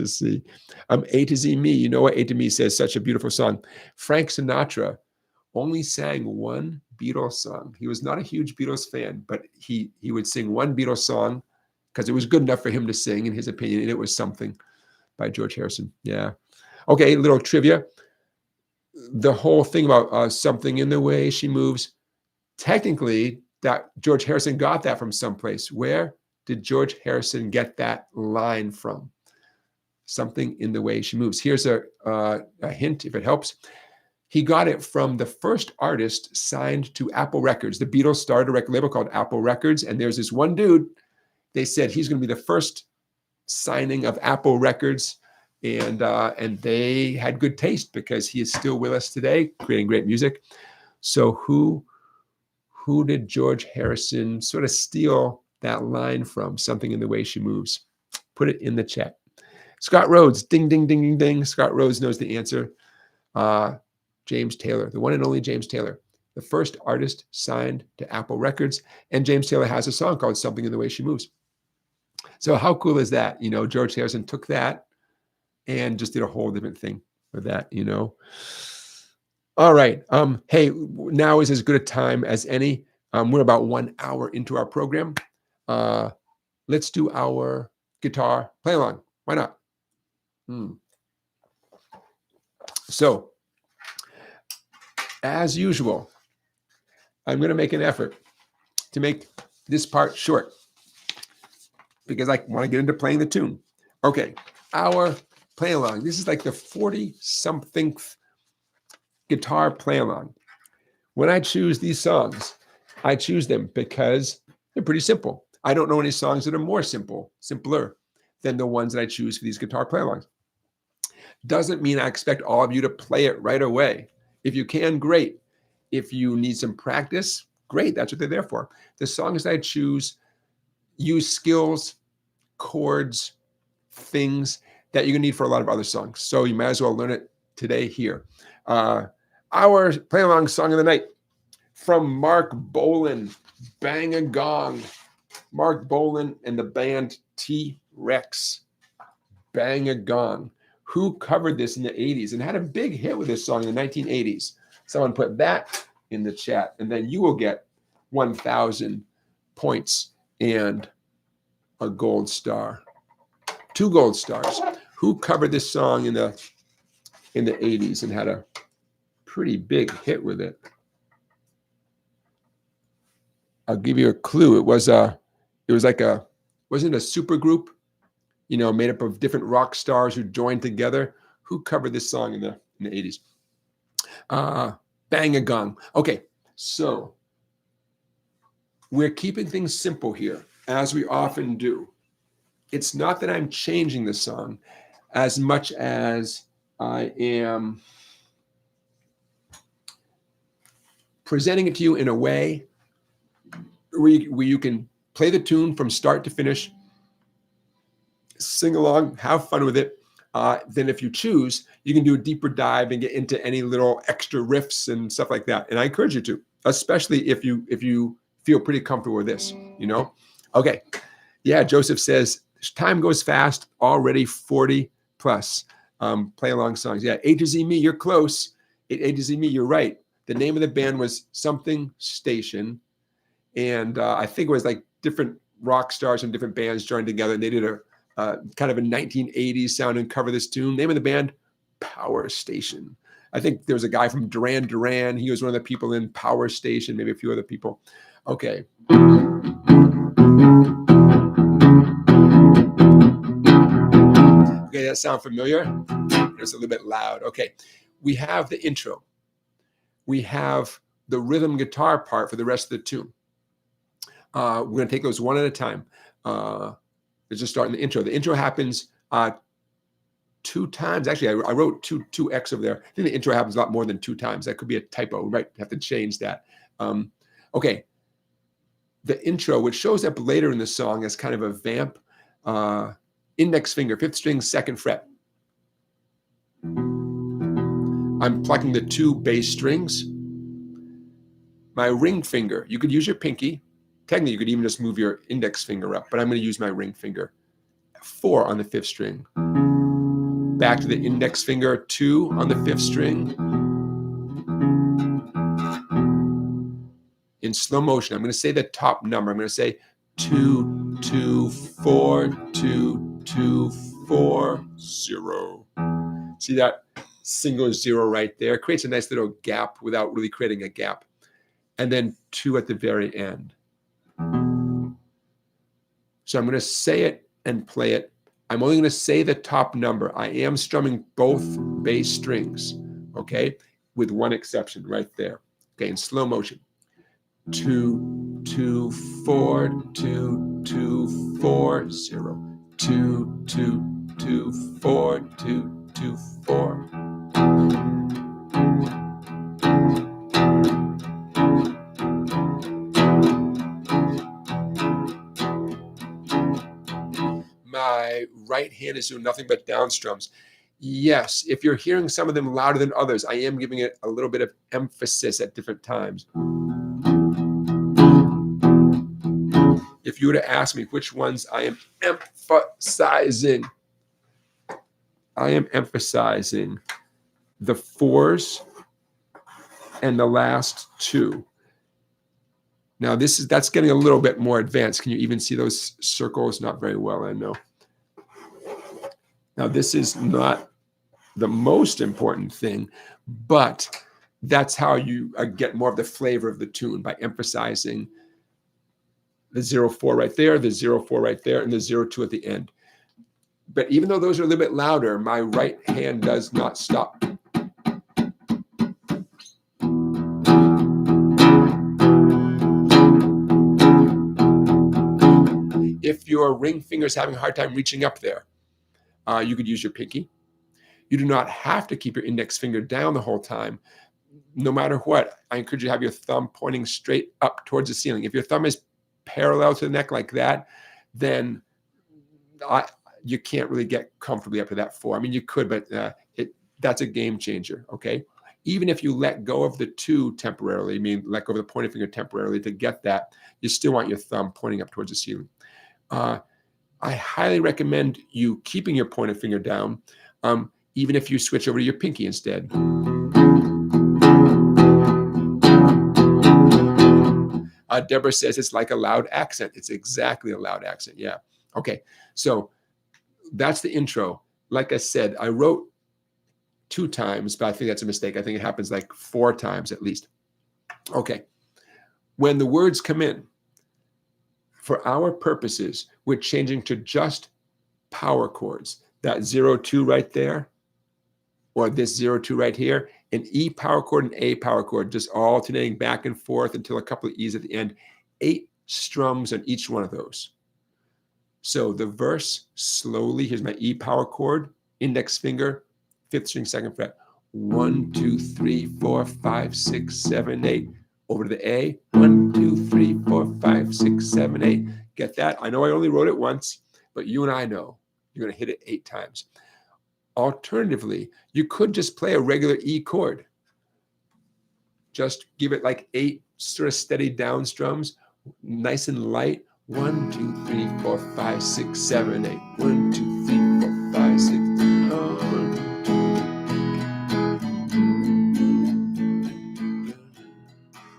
see. A to Z Me, you know what A to Me says, such a beautiful song. Frank Sinatra only sang one Beatles song. He was not a huge Beatles fan, but he would sing one Beatles song because it was good enough for him to sing, in his opinion, and it was Something by George Harrison. Yeah. Okay, little trivia. The whole thing about something in the way she moves, technically, that George Harrison got that from someplace. Where? did George Harrison get that line from? Something in the way she moves. Here's a hint, if it helps. He got it from the first artist signed to Apple Records. The Beatles started a record label called Apple Records, and there's this one dude. They said he's going to be the first signing of Apple Records, and they had good taste because he is still with us today, creating great music. So who did George Harrison sort of steal that line from? Something in the way she moves. Put it in the chat. Scott Rhodes, ding, ding, ding, ding, ding. Scott Rhodes knows the answer. James Taylor, the one and only James Taylor, the first artist signed to Apple Records. And James Taylor has a song called Something in the Way She Moves. So how cool is that? You know, George Harrison took that and just did a whole different thing with that, you know. All right. Hey, now is as good a time as any. We're about 1 hour into our program. Let's do our guitar play along. Why not? So, as usual, I'm going to make an effort to make this part short because I want to get into playing the tune. Okay, our play along. This is like the 40-somethingth guitar play along. When I choose these songs, I choose them because they're pretty simple. I don't know any songs that are more simpler than the ones that I choose for these guitar play alongs. Doesn't mean I expect all of you to play it right away. If you can, great. If you need some practice, great. That's what they're there for. The songs I choose use skills, chords, things that you're going to need for a lot of other songs. So you might as well learn it today here. Our play along song of the night from Mark Bolan, Bang a Gong. Mark Bolan and the band T-Rex, Bang a Gong. Who covered this in the 80s and had a big hit with this song in the 1980s? Someone put that in the chat, and then you will get 1,000 points and a gold star. 2 gold stars. Who covered this song in the 80s and had a pretty big hit with it? I'll give you a clue. It was like wasn't it a super group? You know, made up of different rock stars who joined together. Who covered this song in the 80s? Bang a Gong. Okay, so we're keeping things simple here, as we often do. It's not that I'm changing the song as much as I am presenting it to you in a way where you can play the tune from start to finish, sing along, have fun with it. Then if you choose, you can do a deeper dive and get into any little extra riffs and stuff like that. And I encourage you to, especially if you feel pretty comfortable with this, you know? Okay. Yeah, Joseph says, time goes fast, already 40 plus. Play along songs. Yeah, A to Z Me, you're close. A to Z Me, you're right. The name of the band was Something Station. And I think it was like different rock stars from different bands joined together. And they did a kind of a 1980s sound and cover this tune. Name of the band, Power Station. I think there was a guy from Duran Duran. He was one of the people in Power Station, maybe a few other people. Okay. Okay, that sound familiar? It's a little bit loud. Okay. We have the intro. We have the rhythm guitar part for the rest of the tune. We're going to take those one at a time. Let's just start in the intro. The intro happens 2 times. Actually, I wrote 2x over there. I think the intro happens a lot more than 2 times. That could be a typo. We might have to change that. Okay. The intro, which shows up later in the song as kind of a vamp, index finger, 5th string, 2nd fret. I'm plucking the 2 bass strings. My ring finger, you could use your pinky. Technically, you could even just move your index finger up, but I'm going to use my ring finger. 4 on the 5th string. Back to the index finger, 2 on the 5th string. In slow motion, I'm going to say the top number. I'm going to say 2, 2, 4, 2, 2, 4, 0. See that single 0 right there? Creates a nice little gap without really creating a gap. And then 2 at the very end. So I'm going to say it and play it. I'm only going to say the top number. I am strumming both bass strings, okay, with one exception right there. Okay, in slow motion. 2, 2, 4, 2, 2, 4, 0. 2, 2, 2, 4, 2, 2, 4. My right hand is doing nothing but down strums. Yes, if you're hearing some of them louder than others, I am giving it a little bit of emphasis at different times. If you were to ask me which ones I am emphasizing, I am emphasizing the 4s and the last 2. Now that's getting a little bit more advanced. Can you even see those circles? Not very well, I know. Now this is not the most important thing, but that's how you get more of the flavor of the tune, by emphasizing the 0-4 right there, the 0-4 right there, and the 0-2 at the end. But even though those are a little bit louder, my right hand does not stop. If your ring finger is having a hard time reaching up there, you could use your pinky. You do not have to keep your index finger down the whole time. No matter what, I encourage you to have your thumb pointing straight up towards the ceiling. If your thumb is parallel to the neck like that, then you can't really get comfortably up to that 4. I mean, you could, but that's a game changer, okay? Even if you let go of the 2 temporarily, I mean, let go of the pointer finger temporarily to get that, you still want your thumb pointing up towards the ceiling. I highly recommend you keeping your pointer finger down, even if you switch over to your pinky instead. Deborah says it's like a loud accent. It's exactly a loud accent. Yeah. Okay. So that's the intro. Like I said, I wrote 2 times, but I think that's a mistake. I think it happens like 4 times at least. Okay. When the words come in, for our purposes, we're changing to just power chords. That 0-2 right there, or this 0-2 right here, an E power chord and A power chord, just alternating back and forth until a couple of E's at the end. 8 strums on each one of those. So the verse, slowly, here's my E power chord, index finger, 5th string, 2nd fret. 1, 2, 3, 4, 5, 6, 7, 8. Over to the A. 1, 2, 3, 4, 5, 6, 7, 8. Get that? I know I only wrote it once, but you and I know you're going to hit it 8 times. Alternatively, you could just play a regular E chord. Just give it like 8 sort of steady down strums, nice and light. 1, 2, 3, 4, 5, 6, 7, 8. 1, 2, 3, 4, 5, 6.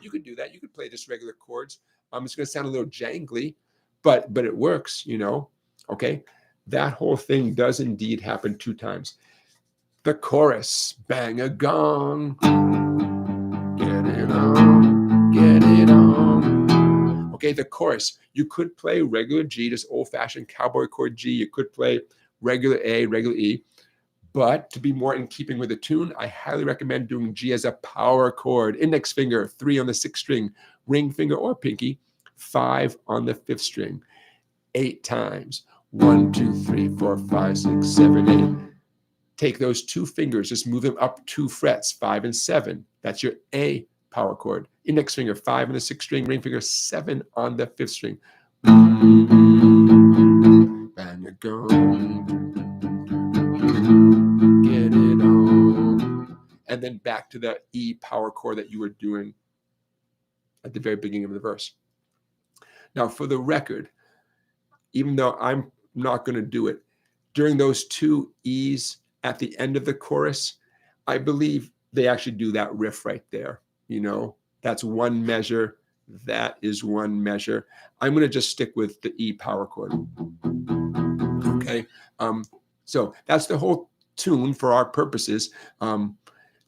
You could do that. You could play just regular chords. It's going to sound a little jangly, but it works, you know. Okay, that whole thing does indeed happen 2 times. The chorus, bang a gong, get it on, get it on. Okay, the chorus, you could play regular G, just old-fashioned cowboy chord G. You could play regular A, regular E. But to be more in keeping with the tune, I highly recommend doing G as a power chord. Index finger, 3 on the 6th string, ring finger or pinky, 5 on the 5th string, 8 times. 1, 2, 3, 4, 5, 6, 7, 8. Take those 2 fingers, just move them up 2 frets, 5 and 7. That's your A power chord. Index finger, 5 on the 6th string, ring finger, 7 on the 5th string. Bang a gong, get it on. And then back to the E power chord that you were doing at the very beginning of the verse. Now, for the record, even though I'm not going to do it, during those 2 E's at the end of the chorus, I believe they actually do that riff right there. You know, that's 1 measure. That is 1 measure. I'm going to just stick with the E power chord. Okay. So that's the whole tune for our purposes.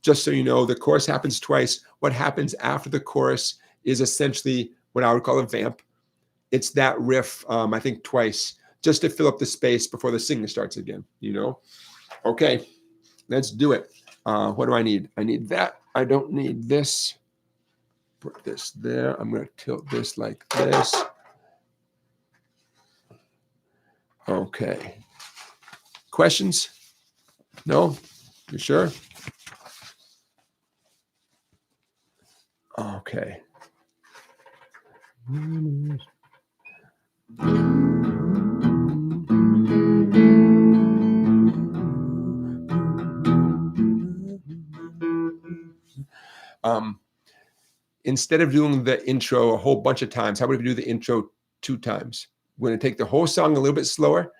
Just so you know, the chorus happens twice. What happens after the chorus is essentially what I would call a vamp. it's that riff, I think twice, just to fill up the space before the singing starts again, you know? Okay, let's do it. What do I need? I need that. I don't need this. Put this there. I'm going to tilt this like this. Okay. Questions? No? You sure? Okay. Instead of doing the intro a whole bunch of times, how about if you do the intro 2 times? We're going to take the whole song a little bit slower.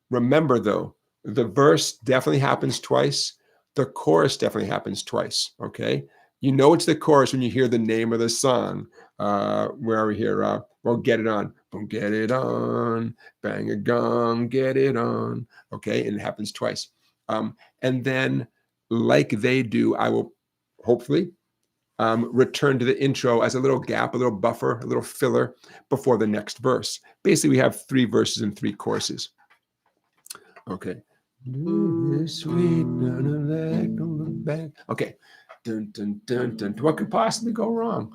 Remember, though, the verse definitely happens twice. The chorus definitely happens twice, okay? You know it's the chorus when you hear the name of the song. Where are we here? Well, get it on. Boom, get it on. Bang a gong, get it on. Okay, and it happens twice. And then, like they do, I will hopefully return to the intro as a little gap, a little buffer, a little filler before the next verse. Basically, we have 3 verses and 3 choruses. Okay. Sweet, none of that, don't look back. Okay. Dun, dun, dun, dun. What could possibly go wrong?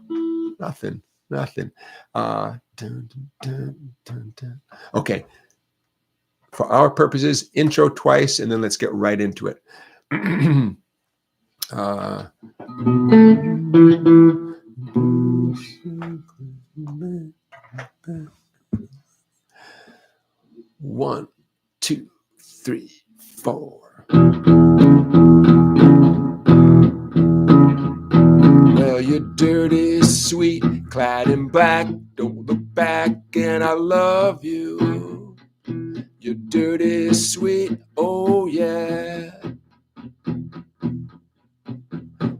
Nothing. Nothing. Dun, dun, dun, dun, dun. Okay. For our purposes, intro twice, and then let's get right into it. 1, 2, 3, 4. Well, you're dirty, sweet, clad in black. Don't look back, and I love you. You're dirty, sweet, oh yeah.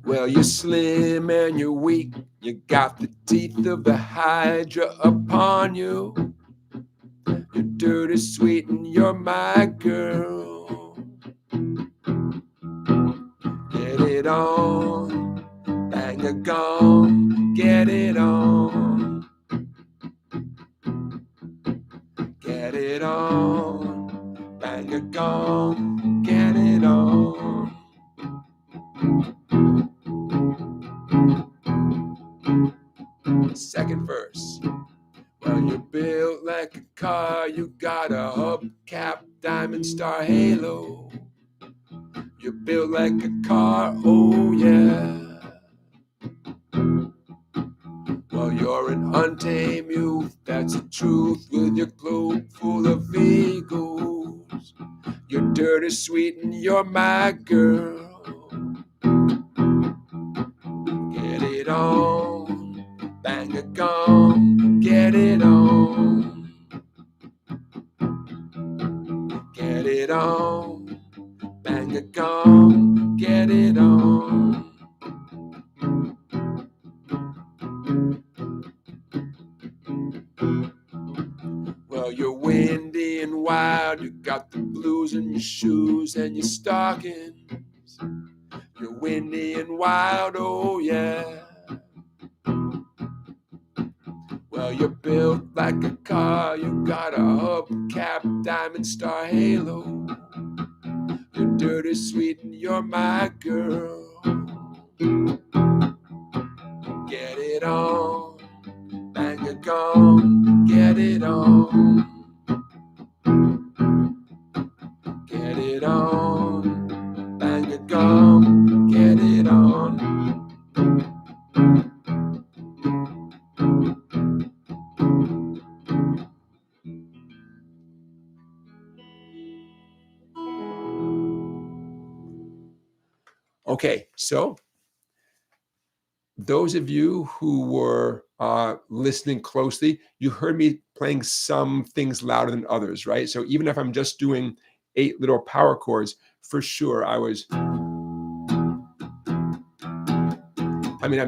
Well, you're slim and you're weak. You got the teeth of the Hydra upon you. You're dirty, sweet, and you're my girl. Get it on, bang a gong, get it on. Get it on, bang a gong, get it on. Second verse. Well, you're built like a car, you got a hubcap, diamond star halo. You're built like a car, oh yeah. Well, you're an untamed youth, that's the truth, with your globe full of egos. You're dirty, sweet, and you're my girl. Get it on, bang a gong, get it on. Get it on, bang a gong, get it on. Well, you're windy and wild, you got the blues in your shoes and your stockings. You're windy and wild, oh yeah. Well, you're built like a car, you got a hubcap, diamond star halo. You're dirty, sweet, and you're my girl. Get it on, bang a gong, get it on. Get it on, bang a gong, get it on. Okay, so those of you who were listening closely, you heard me playing some things louder than others, right? So even if I'm just doing 8 little power chords, for sure I'm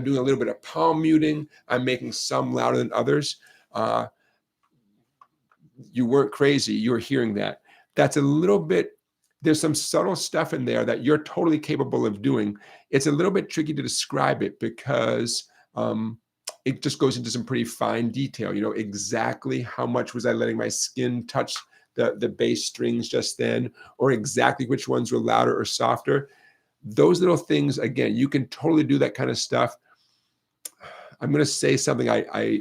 doing a little bit of palm muting. I'm making some louder than others. You weren't crazy. You were hearing that. That's a little bit, there's some subtle stuff in there that you're totally capable of doing. It's a little bit tricky to describe it because it just goes into some pretty fine detail, exactly how much was I letting my skin touch the bass strings just then, or exactly which ones were louder or softer. Those little things, again, you can totally do that kind of stuff. I'm going to say something I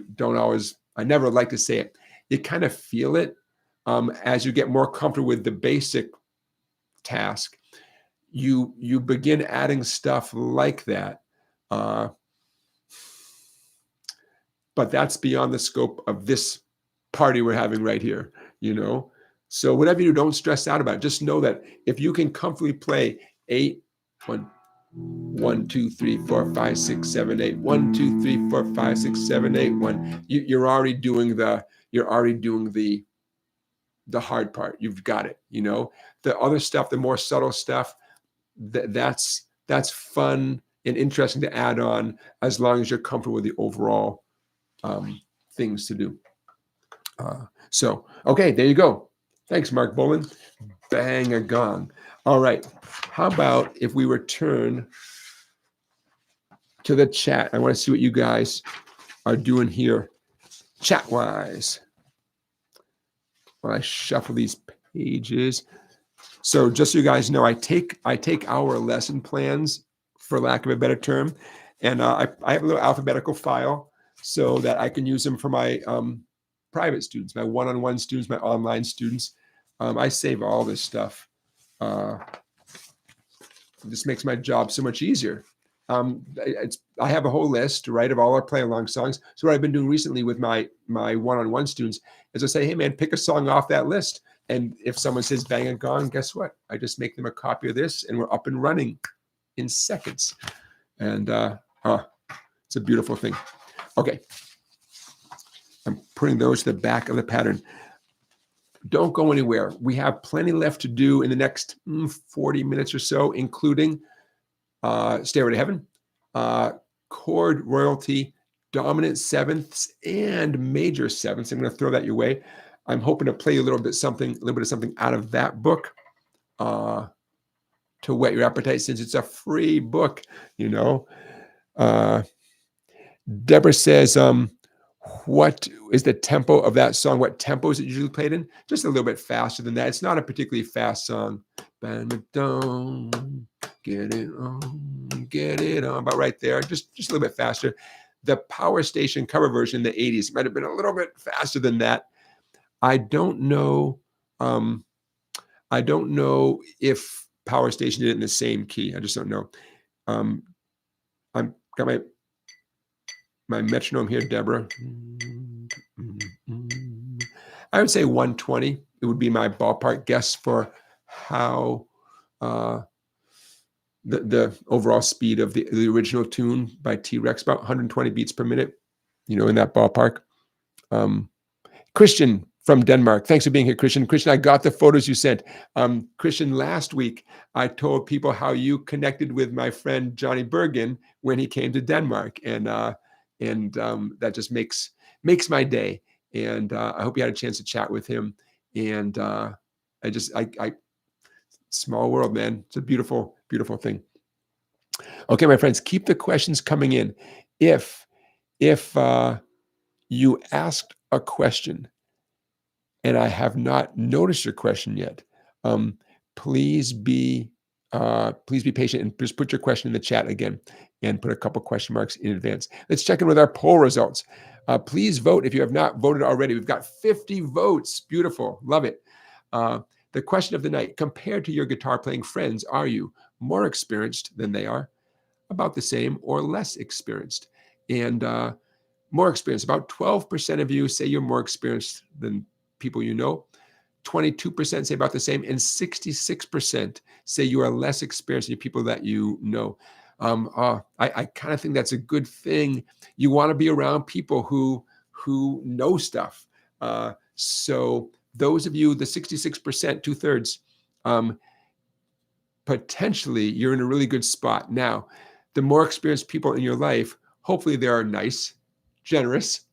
never like to say it. You kind of feel it as you get more comfortable with the basic task. You begin adding stuff like that. But that's beyond the scope of this party we're having right here, So whatever you do, don't stress out about it. Just know that if you can comfortably play 8, 1, 2, 3, 4, 5, 6, 7, 8, 1, 2, 3, 4, 5, 6, 7, 8, 1. You're already doing the hard part. You've got it. The other stuff, the more subtle stuff, that's fun and interesting to add on, as long as you're comfortable with the overall things to do. So, okay, there you go. Thanks, Mark Bolin. Bang a gong. All right. How about if we return to the chat? I want to see what you guys are doing here chat-wise. While I shuffle these pages. So just so you guys know, I take our lesson plans, for lack of a better term, and I have a little alphabetical file so that I can use them for my private students, my one-on-one students, my online students. I save all this stuff. This makes my job so much easier. I have a whole list, right, of all our play-along songs. So what I've been doing recently with my one-on-one students is I say, hey, man, pick a song off that list. And if someone says bang a gong, guess what? I just make them a copy of this, and we're up and running in seconds. And it's a beautiful thing. Okay. I'm putting those to the back of the pattern. Don't go anywhere. We have plenty left to do in the next 40 minutes or so, including Stairway to Heaven, chord royalty, dominant sevenths, and major sevenths. I'm going to throw that your way. I'm hoping to play you a little bit of something out of that book to whet your appetite, since it's a free book, Deborah says, what is the tempo of that song? What tempo is it usually played in? Just a little bit faster than that. It's not a particularly fast song. Get it on, about right there. Just a little bit faster. The Power Station cover version in the 80s might have been a little bit faster than that. I don't know if Power Station did it in the same key. I just don't know. I've got my metronome here, Deborah. I would say 120. It would be my ballpark guess for how the overall speed of the original tune by T-Rex, about 120 beats per minute, in that ballpark. Christian from Denmark. Thanks for being here, Christian. Christian, I got the photos you sent. Christian, last week, I told people how you connected with my friend Johnny Bergen when he came to Denmark. And that just makes my day. And I hope you had a chance to chat with him. And small world, man. It's a beautiful, beautiful thing. Okay, my friends, keep the questions coming in. If you asked a question and I have not noticed your question yet, please be patient and just put your question in the chat again and put a couple question marks in advance. Let's check in with our poll results. Please vote if you have not voted already. We've got 50 votes. Beautiful. Love it. The question of the night: compared to your guitar playing friends, are you more experienced than they are, about the same, or less experienced? And more experienced, about 12% of you say you're more experienced than people you know. 22% say about the same, and 66% say you are less experienced than people that you know. I kind of think that's a good thing. You want to be around people who know stuff. So those of you, the 66%, 2/3, potentially you're in a really good spot. Now, the more experienced people in your life, hopefully they are nice, generous,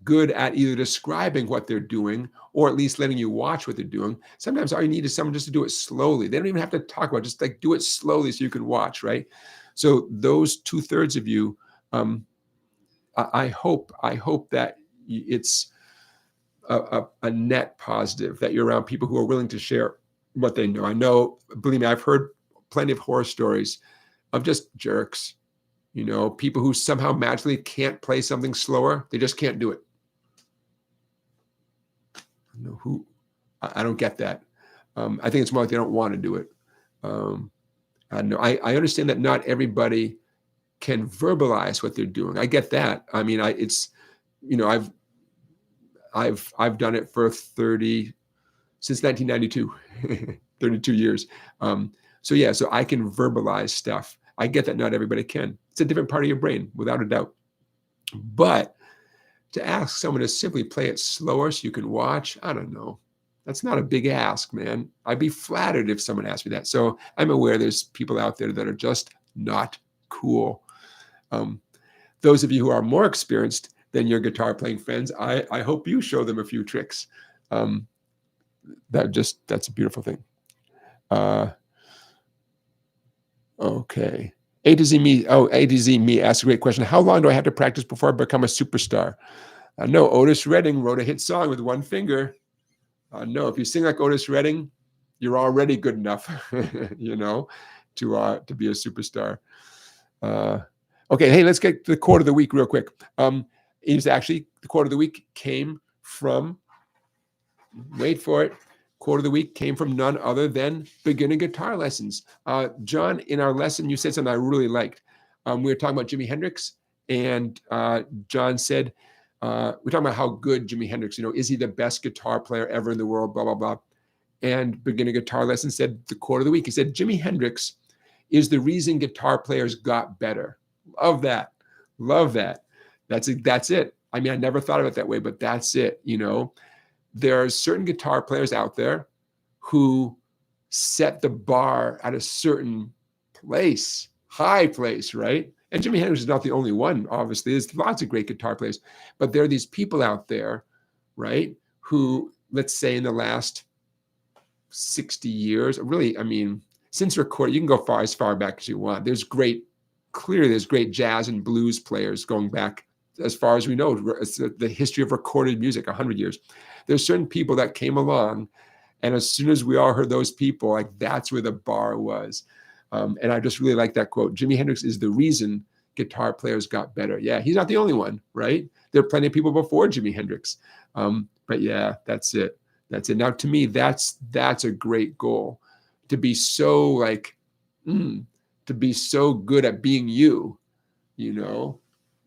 good at either describing what they're doing or at least letting you watch what they're doing. Sometimes all you need is someone just to do it slowly. They don't even have to talk about it, just like do it slowly so you can watch, right? So those 2/3 of you I hope that it's a net positive, that you're around people who are willing to share what they know. I know, believe me, I've heard plenty of horror stories of just jerks, people who somehow magically can't play something slower. They just can't do it. I don't get that. I think it's more like they don't want to do it. I understand that not everybody can verbalize what they're doing. I get that. I mean, I've done it for since 1992, 32 years. So I can verbalize stuff. I get that not everybody can. It's a different part of your brain, without a doubt. But to ask someone to simply play it slower so you can watch, I don't know. That's not a big ask, man. I'd be flattered if someone asked me that. So I'm aware there's people out there that are just not cool. Those of you who are more experienced than your guitar playing friends, I hope you show them a few tricks. That's a beautiful thing. Okay. A to Z me asked a great question. How long do I have to practice before I become a superstar? No, Otis Redding wrote a hit song with one finger. No, if you sing like Otis Redding, you're already good enough, to be a superstar. Okay, hey, let's get to the chord of the week real quick. The chord of the week came from, wait for it, quote of the week came from none other than beginner guitar lessons. John, in our lesson, you said something I really liked. We were talking about Jimi Hendrix, and John said, we're talking about how good Jimi Hendrix, is he the best guitar player ever in the world, blah, blah, blah. And beginner guitar lesson said the quote of the week. He said, Jimi Hendrix is the reason guitar players got better. Love that. That's it. I mean, I never thought of it that way, but that's it, There are certain guitar players out there who set the bar at a certain place, high place, right? And Jimi Hendrix is not the only one, obviously. There's lots of great guitar players. But there are these people out there, right, who, let's say in the last 60 years, really, I mean, since recording, you can go as far back as you want. There's great jazz and blues players going back as far as we know. It's the history of recorded music, 100 years. There's certain people that came along, and as soon as we all heard those people, like that's where the bar was. And I just really like that quote. Jimi Hendrix is the reason guitar players got better. Yeah, he's not the only one, right? There are plenty of people before Jimi Hendrix. But yeah, that's it. Now, to me, that's a great goal, to be so to be so good at being you,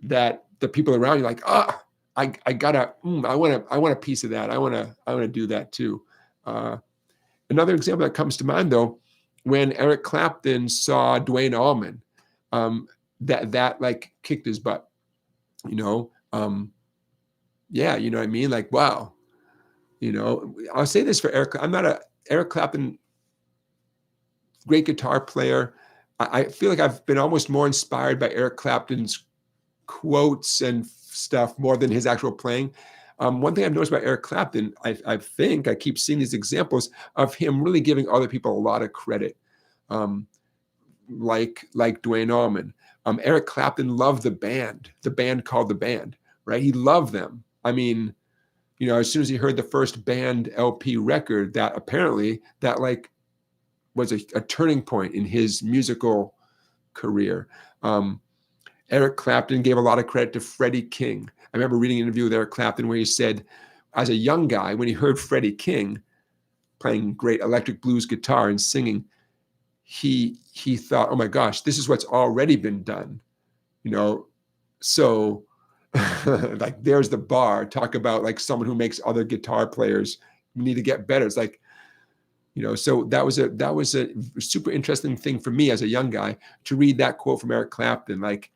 that the people around you like, I want a piece of that. I want to do that too. Another example that comes to mind, though, when Eric Clapton saw Duane Allman, that like kicked his butt, yeah, you know what I mean? Like, wow, I'll say this for Eric. I'm not a Eric Clapton great guitar player. I feel like I've been almost more inspired by Eric Clapton's quotes and stuff more than his actual playing. One thing I've noticed about Eric Clapton, I think I keep seeing these examples of him really giving other people a lot of credit, like Duane Allman. Eric Clapton loved the band called The Band, right? He loved them. I mean, as soon as he heard the first Band LP record, that apparently that like was a turning point in his musical career. Eric Clapton gave a lot of credit to Freddie King. I remember reading an interview with Eric Clapton where he said, as a young guy, when he heard Freddie King playing great electric blues guitar and singing, he thought, oh my gosh, this is what's already been done. So like there's the bar. Talk about like someone who makes other guitar players need to get better. It's like, so that was a super interesting thing for me as a young guy to read that quote from Eric Clapton. Like,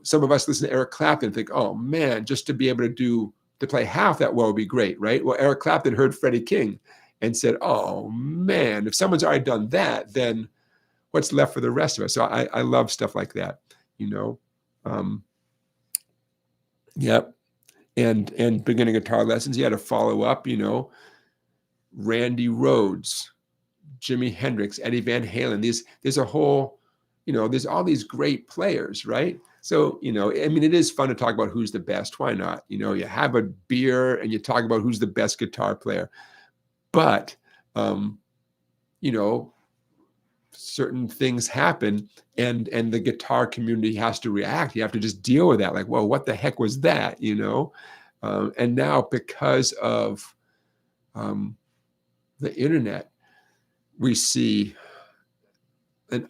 some of us listen to Eric Clapton and think, oh man, just to be able to play half that well would be great, right? Well, Eric Clapton heard Freddie King and said, oh man, if someone's already done that, then what's left for the rest of us? So I love stuff like that, Yep. And beginning guitar lessons, you had to follow up, Randy Rhoads, Jimi Hendrix, Eddie Van Halen. There's a whole, there's all these great players, right? So, you know, I mean, it is fun to talk about who's the best. Why not? You know, you have a beer and you talk about who's the best guitar player. But, you know, certain things happen and the guitar community has to react. You have to just deal with that. Like, whoa, what the heck was that? You know? And now because of the internet, we see an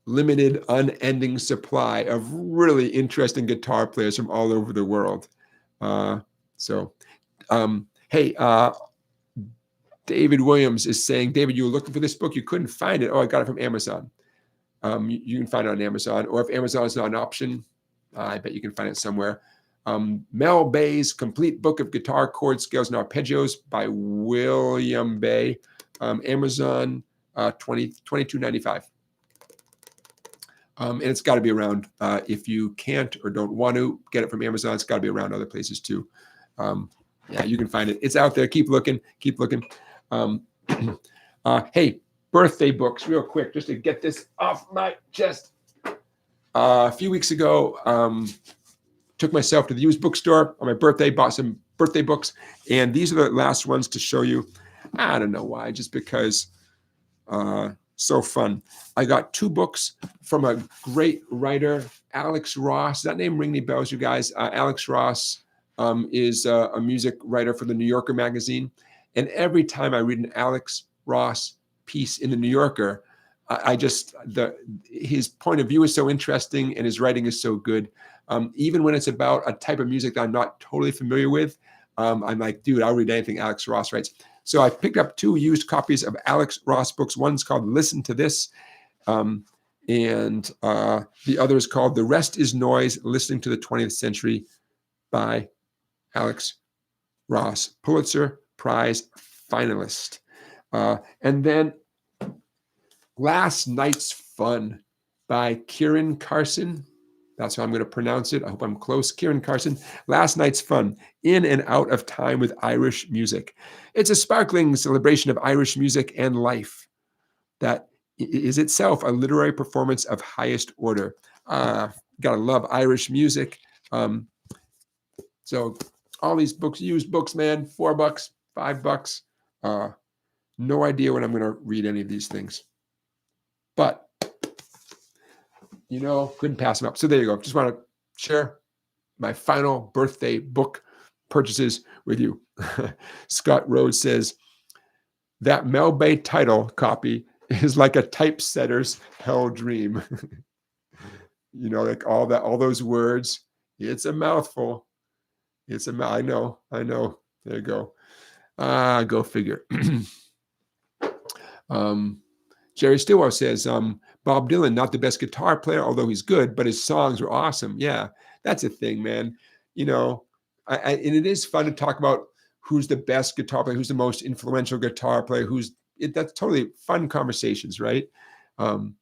unlimited, unending supply of really interesting guitar players from all over the world. Hey, David Williams is saying, David, you were looking for this book, you couldn't find it. Oh, I got it from Amazon. You can find it on Amazon, or if Amazon is not an option, I bet you can find it somewhere. Mel Bay's Complete Book of Guitar Chord Scales and Arpeggios by William Bay. Amazon, $22.95. And it's got to be around. If you can't or don't want to get it from Amazon, it's got to be around other places too. Yeah, you can find it. It's out there. Keep looking. Keep looking. Hey, birthday books, real quick, just to get this off my chest. A few weeks ago, took myself to the used bookstore on my birthday, bought some birthday books, and these are the last ones to show you. I don't know why, just because so fun. I got 2 books from a great writer, Alex Ross. Does that name ring any bells, you guys? Alex Ross is a music writer for the New Yorker magazine. And every time I read an Alex Ross piece in the New Yorker, his point of view is so interesting and his writing is so good. Even when it's about a type of music that I'm not totally familiar with, I'm like, dude, I'll read anything Alex Ross writes. So I picked up 2 used copies of Alex Ross books. One's called Listen to This, and the other is called The Rest is Noise, Listening to the 20th Century by Alex Ross, Pulitzer Prize finalist. And then Last Night's Fun by Kieran Carson. That's how I'm going to pronounce it. I hope I'm close. Kieran Carson, Last Night's Fun, In and Out of Time with Irish Music. It's a sparkling celebration of Irish music and life that is itself a literary performance of highest order. Gotta love Irish music. So all these books, used books, man, $4, $5. No idea when I'm going to read any of these things. But you know, couldn't pass them up. So there you go. Just want to share my final birthday book purchases with you. Scott Rhodes says, that Mel Bay title copy is like a typesetter's hell dream. You know, like all those words, it's a mouthful. I know. There you go. Go figure. Jerry Stillwell says, Bob Dylan, not the best guitar player, although he's good, but his songs were awesome. Yeah, that's a thing, man. You know, and it is fun to talk about who's the best guitar player, who's the most influential guitar player, that's totally fun conversations, right? And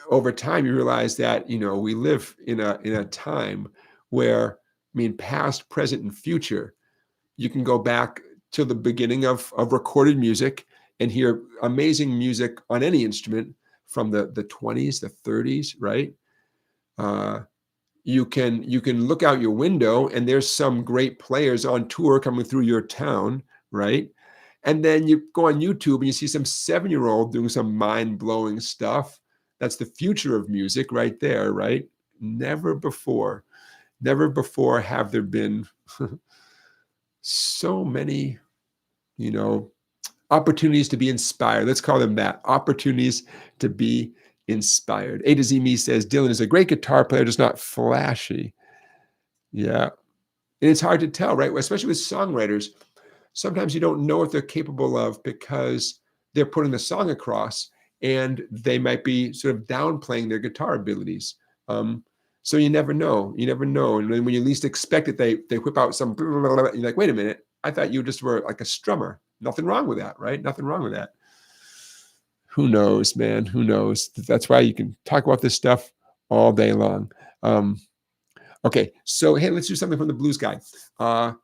over time, you realize that, you know, we live in a time where, I mean, past, present, and future, you can go back to the beginning of recorded music and hear amazing music on any instrument from the 20s, the 30s, right? You can look out your window and there's some great players on tour coming through your town, right? And then you go on YouTube and you see some 7-year-old doing some mind-blowing stuff. That's the future of music right there, right? Never before have there been so many, you know, opportunities to be inspired. Let's call them that. Opportunities to be inspired. A to Z Me says, Dylan is a great guitar player, just not flashy. Yeah. And it's hard to tell, right? Especially with songwriters. Sometimes you don't know what they're capable of because they're putting the song across and they might be sort of downplaying their guitar abilities. So you never know. And then when you least expect it, they whip out some, blah, blah, blah, you're like, wait a minute. I thought you just were like a strummer. Nothing wrong with that, right? Nothing wrong with that. Who knows, man? Who knows? That's why you can talk about this stuff all day long. Okay, so hey, let's do something from the blues guy. I'm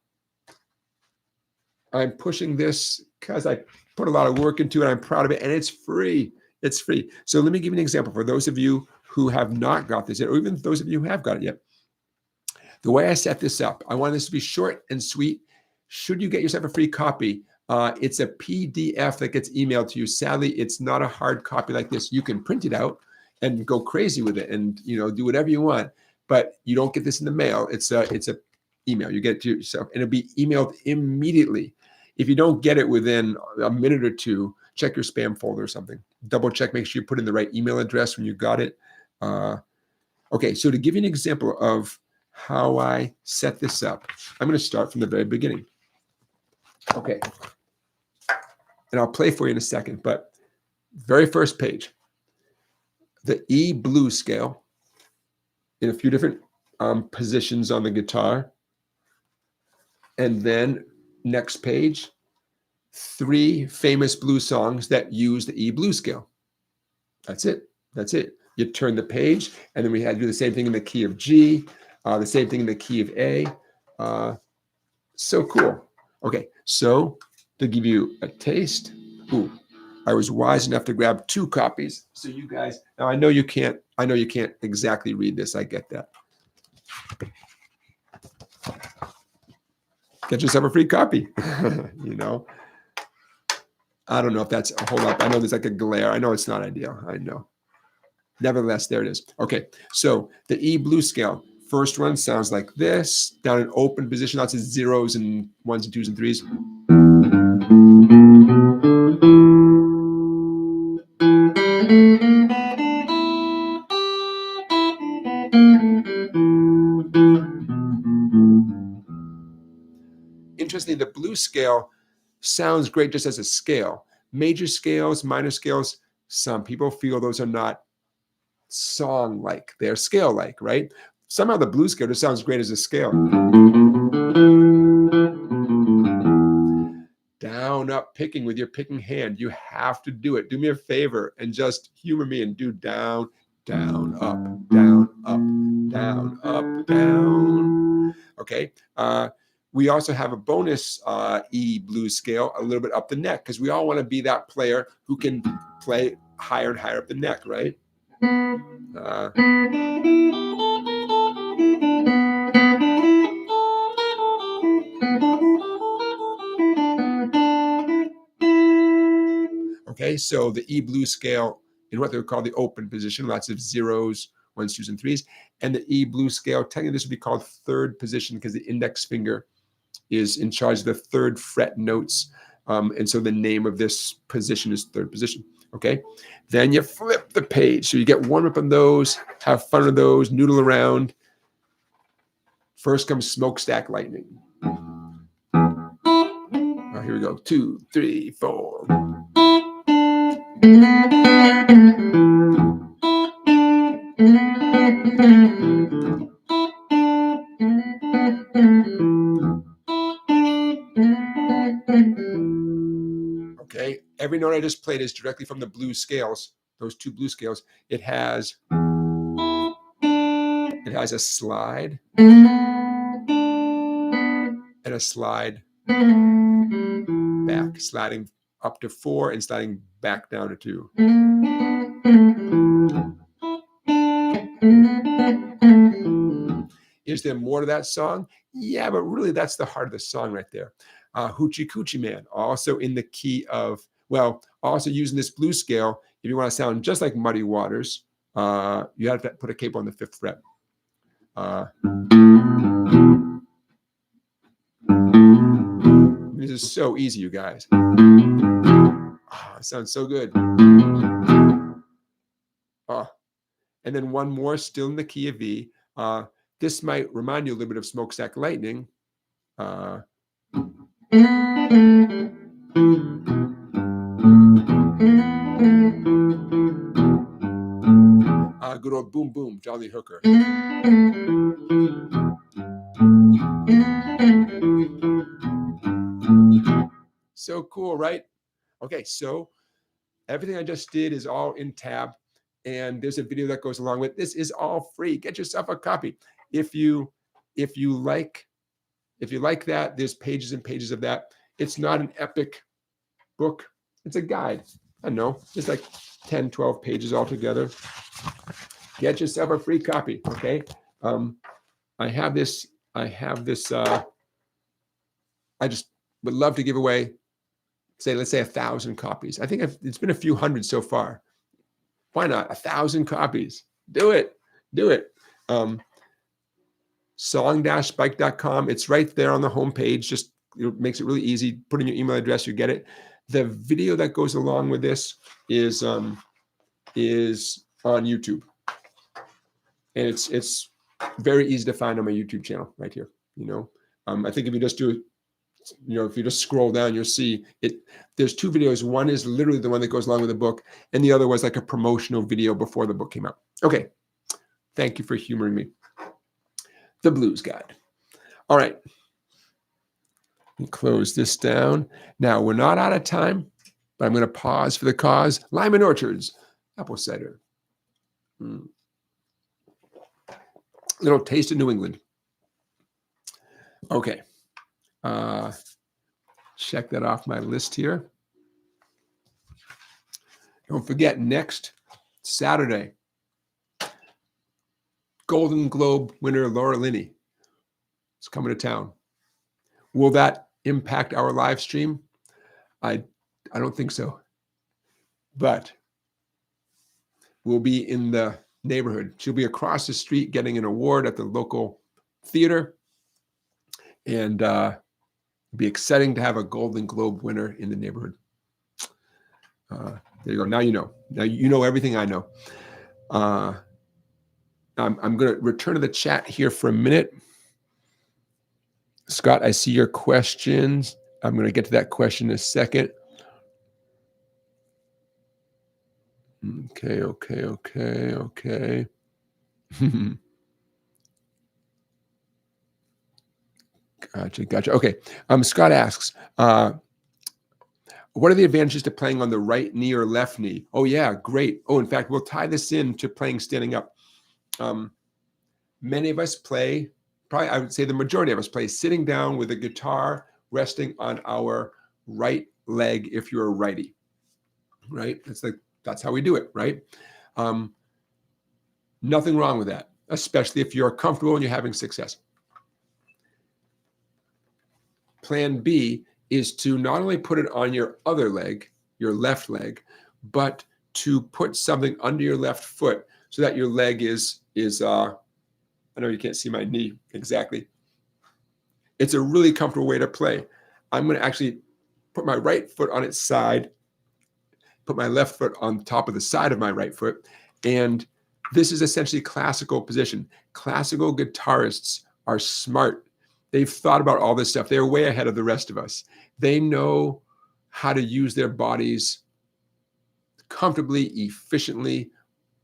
pushing this because I put a lot of work into it. I'm proud of it, and it's free. It's free. So let me give you an example for those of you who have not got this yet, or even those of you who have got it yet. The way I set this up, I want this to be short and sweet. Should you get yourself a free copy, it's a PDF that gets emailed to you. Sadly, it's not a hard copy like this. You can print it out and go crazy with it and do whatever you want, but you don't get this in the mail. It's a email. You get it to yourself, and it'll be emailed immediately. If you don't get it within a minute or two, check your spam folder or something. Double check, make sure you put in the right email address when you got it. Okay, so to give you an example of how I set this up, I'm going to start from the very beginning. Okay, and I'll play for you in a second, but very first page, the E blues scale in a few different positions on the guitar. And then next page, 3 famous blues songs that use the E blues scale. That's it. That's it. You turn the page, and then we had to do the same thing in the key of G, the same thing in the key of A. So cool. Okay, so to give you a taste, I was wise enough to grab 2 copies. So you guys, now I know you can't exactly read this. I get that. Get yourself a free copy. I don't know if that's a hold up. I know there's like a glare. I know it's not ideal. I know. Nevertheless, there it is. Okay, so the E blues scale. First one sounds like this. Down in open position, lots of zeros and 1s and 2s and 3s. Interestingly, the blues scale sounds great just as a scale. Major scales, minor scales, some people feel those are not song-like. They're scale-like, right? Somehow the blues scale just sounds great as a scale. Down, up, picking with your picking hand. You have to do it. Do me a favor and just humor me and do down, down, up, down, up, down, up, down. Okay. We also have a bonus E blues scale a little bit up the neck, because we all want to be that player who can play higher and higher up the neck, right? Okay, so the E blues scale in what they would call the open position, lots of zeros, 1s, 2s, and 3s. And the E blues scale, technically this would be called third position, because the index finger is in charge of the 3rd fret notes. And so the name of this position is third position. Okay, then you flip the page. So you get warm up on those, have fun with those, noodle around. First comes Smokestack Lightning. Here we go. 2, 3, 4. Okay, every note I just played is directly from the blues scales, those 2 blues scales. It has a slide and a slide back, sliding up to 4 and sliding back down to 2. Is there more to that song? Yeah, but really that's the heart of the song right there. Hoochie Coochie Man, also in the key of, well, also using this blues scale, if you want to sound just like Muddy Waters, you have to put a capo on the 5th fret. This is so easy, you guys. It sounds so good. And then one more still in the key of E. This might remind you a little bit of Smokestack Lightning. Good old Boom Boom, Jolly Hooker. So cool, right? Okay, so everything I just did is all in tab, and there's a video that goes along with it. This is all free. Get yourself a copy. If you like that, there's pages and pages of that. It's not an epic book. It's a guide. I don't know, it's like 10, 12 pages altogether. Get yourself a free copy. Okay. I have this. I just would love to give away, let's say 1,000 copies. I think it's been a few hundred so far. Why not 1,000 copies? Do it. Do it. Song-bike.com. It's right there on the homepage. Just makes it really easy. Put in your email address, you get it. The video that goes along with this is on YouTube, and it's very easy to find on my YouTube channel right here. I think if you just do, if you just scroll down, you'll see it. There's two videos. One is literally the one that goes along with the book, and the other was like a promotional video before the book came out. Okay, thank you for humoring me. The Blues Guide. All right. Close this down. Now, we're not out of time, but I'm going to pause for the cause. Lyman Orchards, apple cider. Little taste of New England. Okay. Check that off my list here. Don't forget, next Saturday, Golden Globe winner Laura Linney is coming to town. Will that impact our live stream? I don't think so. But we'll be in the neighborhood. She'll be across the street getting an award at the local theater. And it'll be exciting to have a Golden Globe winner in the neighborhood. There you go. Now you know. Now you know everything I know. I'm going to return to the chat here for a minute. Scott, I see your questions. I'm going to get to that question in a second. Okay. Gotcha. Okay. Scott asks, what are the advantages to playing on the right knee or left knee? Oh, yeah, great. Oh, in fact, we'll tie this in to playing standing up. Many of us play, probably I would say the majority of us play sitting down with a guitar resting on our right leg if you're a righty, right? That's how we do it, right? Nothing wrong with that, especially if you're comfortable and you're having success. Plan B is to not only put it on your other leg, your left leg, but to put something under your left foot so that your leg is I know you can't see my knee exactly. It's a really comfortable way to play. I'm going to actually put my right foot on its side, put my left foot on top of the side of my right foot, and this is essentially classical position. Classical guitarists are smart. They've thought about all this stuff. They're way ahead of the rest of us. They know how to use their bodies comfortably, efficiently.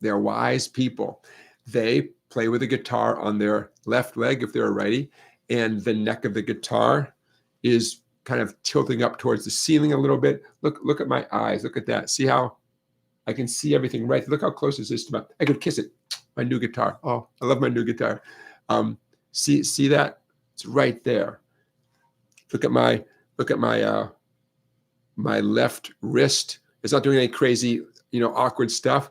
They're wise people. They play with a guitar on their left leg if they're a righty, and the neck of the guitar is kind of tilting up towards the ceiling a little bit. Look at my eyes. Look at that. See how I can see everything right. Look how close this is to I could kiss it. My new guitar. Oh, I love my new guitar. See that? It's right there. Look at my my left wrist. It's not doing any crazy, awkward stuff.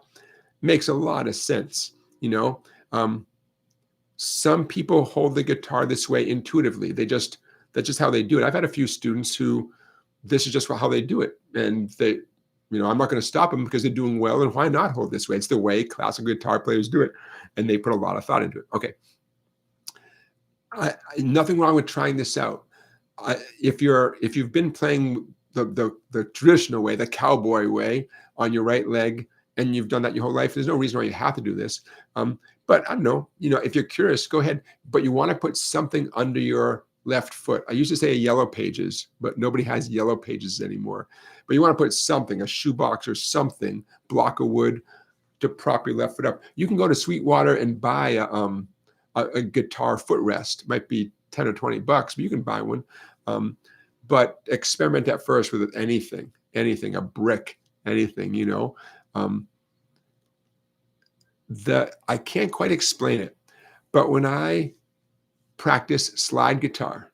Makes a lot of sense, Some people hold the guitar this way intuitively. That's just how they do it. I've had a few students who this is just how they do it. And they, I'm not going to stop them because they're doing well. And why not hold this way? It's the way classical guitar players do it. And they put a lot of thought into it. Okay. Nothing wrong with trying this out. If you've been playing the traditional way, the cowboy way on your right leg, and you've done that your whole life, there's no reason why you have to do this. But I don't know, if you're curious, go ahead. But you want to put something under your left foot. I used to say yellow pages, but nobody has yellow pages anymore. But you want to put something, a shoebox or something, block of wood to prop your left foot up. You can go to Sweetwater and buy a guitar footrest. It might be 10 or 20 bucks, but you can buy one. But experiment at first with anything, a brick, anything, I can't quite explain it, but when I practice slide guitar,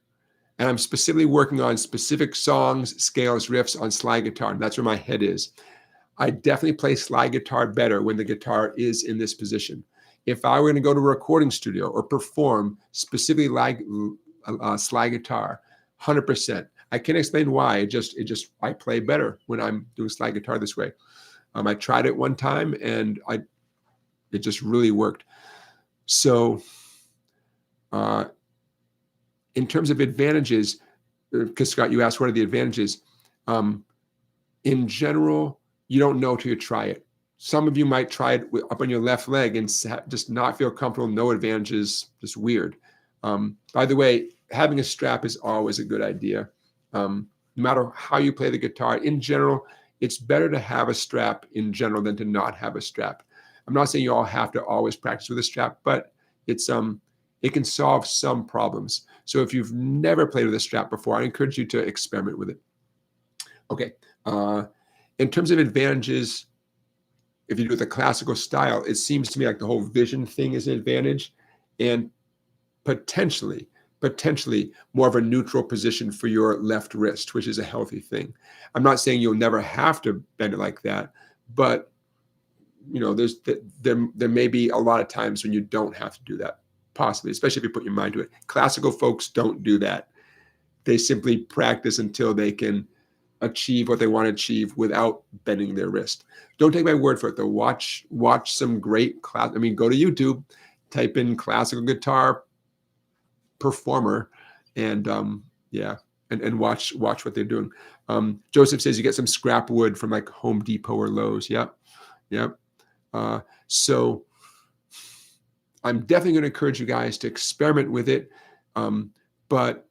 and I'm specifically working on specific songs, scales, riffs on slide guitar, and that's where my head is, I definitely play slide guitar better when the guitar is in this position. If I were going to go to a recording studio or perform specifically like slide guitar, 100%. I can't explain why. I play better when I'm doing slide guitar this way. I tried it one time and it just really worked. So in terms of advantages, because Scott, you asked what are the advantages? In general, you don't know till you try it. Some of you might try it up on your left leg and just not feel comfortable, no advantages, just weird. By the way, having a strap is always a good idea. No matter how you play the guitar, in general, it's better to have a strap in general than to not have a strap. I'm not saying you all have to always practice with a strap, but it can solve some problems. So if you've never played with a strap before, I encourage you to experiment with it. Okay. In terms of advantages, if you do it with a classical style, it seems to me like the whole vision thing is an advantage, and potentially more of a neutral position for your left wrist, which is a healthy thing. I'm not saying you'll never have to bend it like that, but there may be a lot of times when you don't have to do that, possibly, especially if you put your mind to it. Classical folks don't do that. They simply practice until they can achieve what they want to achieve without bending their wrist. Don't take my word for it though. Watch some great class. Go to YouTube, type in classical guitar performer, and and watch what they're doing. Joseph says you get some scrap wood from like Home Depot or Lowe's. Yep. So I'm definitely going to encourage you guys to experiment with it. But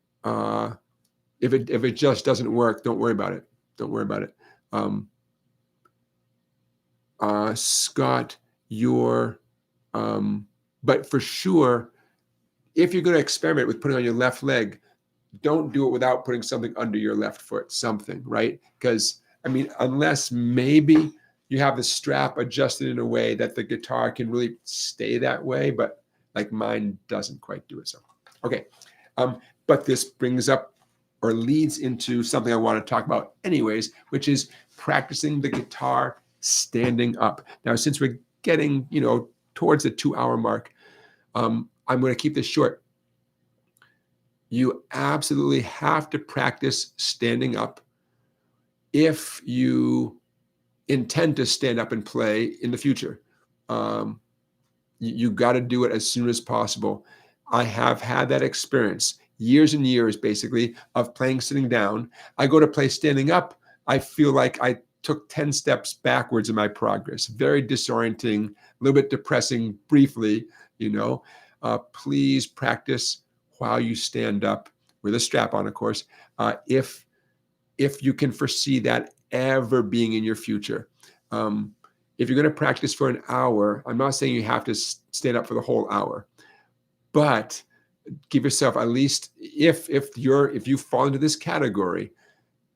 if it just doesn't work, don't worry about it. Scott, but for sure, if you're going to experiment with putting on your left leg, don't do it without putting something under your left foot, right? Because unless maybe you have the strap adjusted in a way that the guitar can really stay that way, but like mine doesn't quite do it. So, okay. But this brings up or leads into something I want to talk about anyways, which is practicing the guitar standing up. Now, since we're getting, towards the 2-hour mark, I'm going to keep this short. You absolutely have to practice standing up if you intend to stand up and play in the future. You got to do it as soon as possible. I have had that experience, years and years, basically, of playing sitting down. I go to play standing up. I feel like I took 10 steps backwards in my progress. Very disorienting, a little bit depressing briefly, Please practice while you stand up with a strap on, of course, if you can foresee that ever being in your future. If you're going to practice for an hour, I'm not saying you have to stand up for the whole hour, but give yourself at least, if you fall into this category,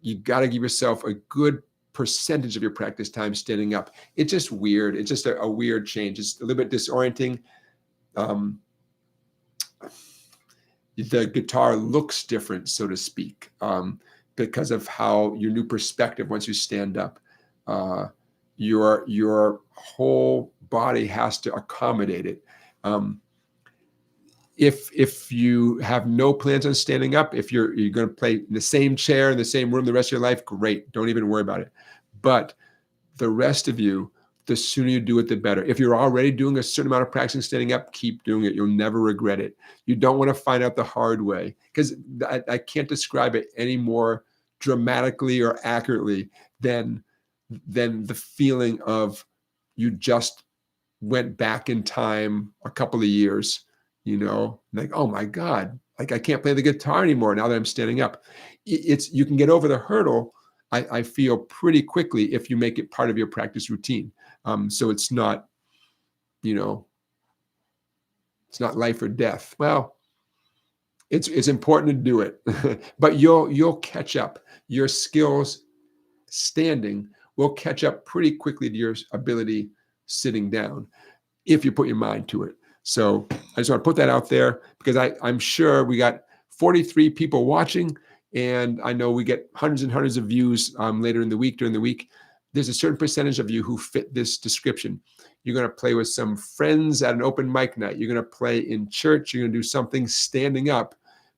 you got to give yourself a good percentage of your practice time standing up. It's just weird. It's just a weird change. It's a little bit disorienting. The guitar looks different, so to speak, because of how your new perspective once you stand up. Your whole body has to accommodate it. If you have no plans on standing up, if you're going to play in the same chair in the same room the rest of your life, great. Don't even worry about it. But the rest of you, the sooner you do it, the better. If you're already doing a certain amount of practicing standing up, keep doing it. You'll never regret it. You don't want to find out the hard way, because I can't describe it any more dramatically or accurately than the feeling of you just went back in time a couple of years, like, oh my God, like I can't play the guitar anymore now that I'm standing up. You can get over the hurdle, I feel, pretty quickly if you make it part of your practice routine. So it's not, it's not life or death. Well, it's important to do it, but you'll catch up. Your skills standing will catch up pretty quickly to your ability sitting down if you put your mind to it. So I just want to put that out there, because I'm sure we got 43 people watching, and I know we get hundreds and hundreds of views later in the week, during the week. There's a certain percentage of you who fit this description. You're going to play with some friends at an open mic night. You're going to play in church. You're going to do something standing up,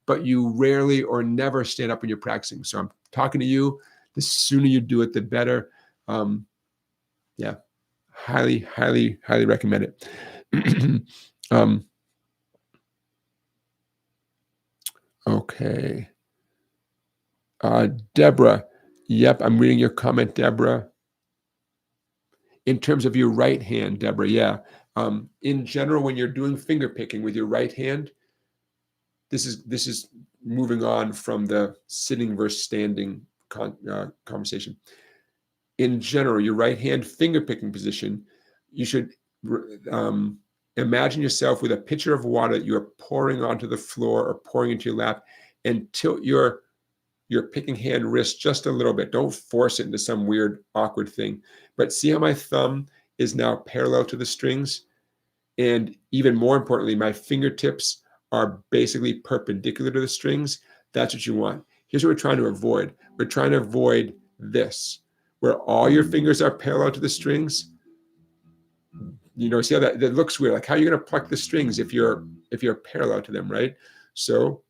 but you rarely or never stand up when you're practicing. So I'm talking to you. The sooner you do it, the better. Yeah, highly, highly, highly recommend it. Okay. Deborah. Yep, I'm reading your comment, Deborah. In terms of your right hand, Deborah, yeah. In general, when you're doing finger picking with your right hand, this is moving on from the sitting versus standing conversation. In general, your right hand finger picking position, you should imagine yourself with a pitcher of water that you are pouring onto the floor or pouring into your lap, and tilt your picking hand wrist just a little bit. Don't force it into some weird, awkward thing. But see how my thumb is now parallel to the strings? And even more importantly, my fingertips are basically perpendicular to the strings. That's what you want. Here's what we're trying to avoid. We're trying to avoid this, where all your fingers are parallel to the strings. You know, see how that looks weird? Like, how are you going to pluck the strings if you're parallel to them, right? So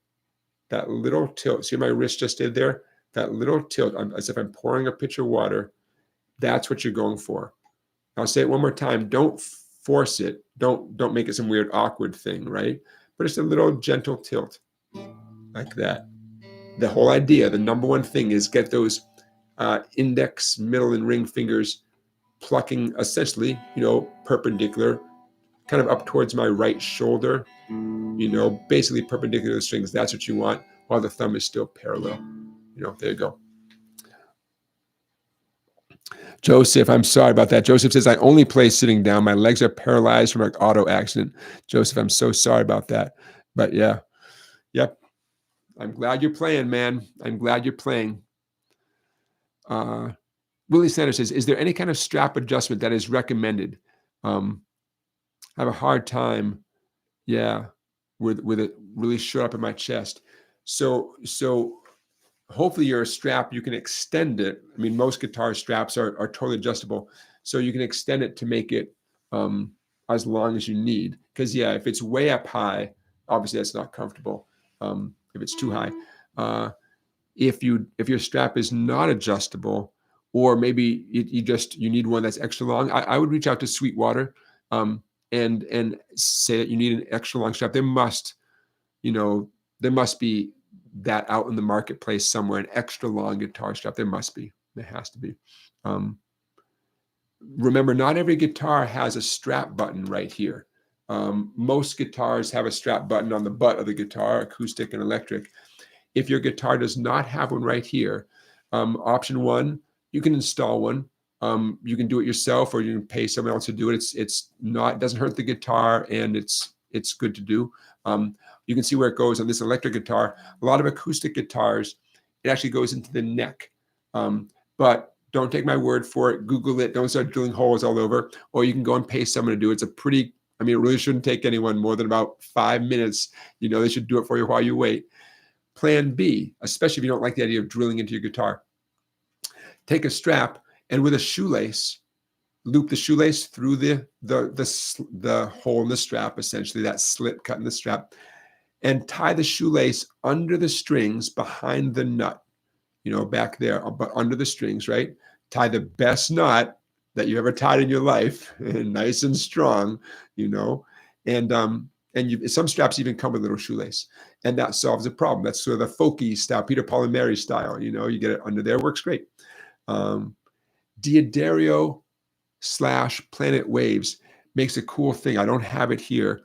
that little tilt, see my wrist just did there? That little tilt, as if I'm pouring a pitcher of water, that's what you're going for. I'll say it one more time. Don't force it. Don't make it some weird, awkward thing, right? But it's a little gentle tilt like that. The whole idea, the number one thing is get those index, middle, and ring fingers plucking essentially, perpendicular, kind of up towards my right shoulder, basically perpendicular to the strings. That's what you want, while the thumb is still parallel. There you go. Joseph, I'm sorry about that. Joseph says, I only play sitting down. My legs are paralyzed from an auto accident. Joseph, I'm so sorry about that. But yeah, yep. I'm glad you're playing, man. I'm glad you're playing. Willie Sanders says, is there any kind of strap adjustment that is recommended? I have a hard time, with it really short up in my chest. So hopefully your strap, you can extend it. I mean, most guitar straps are totally adjustable. So you can extend it to make it as long as you need. Because if it's way up high, obviously that's not comfortable. If it's too high. If your strap is not adjustable, or maybe you need one that's extra long, I would reach out to Sweetwater and say that you need an extra long strap. There must be that out in the marketplace somewhere, an extra long guitar strap. There must be. There has to be. Remember, not every guitar has a strap button right here. Most guitars have a strap button on the butt of the guitar, acoustic and electric. If your guitar does not have one right here, option one, you can install one. You can do it yourself, or you can pay someone else to do it. It doesn't hurt the guitar, and it's good to do. You can see where it goes on this electric guitar. A lot of acoustic guitars, it actually goes into the neck. But don't take my word for it. Google it. Don't start drilling holes all over. Or you can go and pay someone to do it. It really shouldn't take anyone more than about 5 minutes. They should do it for you while you wait. Plan B, especially if you don't like the idea of drilling into your guitar. Take a strap and with a shoelace, loop the shoelace through the hole in the strap, essentially that slit cut in the strap, and tie the shoelace under the strings behind the nut, back there, but under the strings, right? Tie the best knot that you ever tied in your life, nice and strong, and some straps even come with a little shoelace, and that solves the problem. That's sort of the folky style, Peter Paul and Mary style. You get it under there, works great. D'Addario / Planet Waves makes a cool thing. I don't have it here.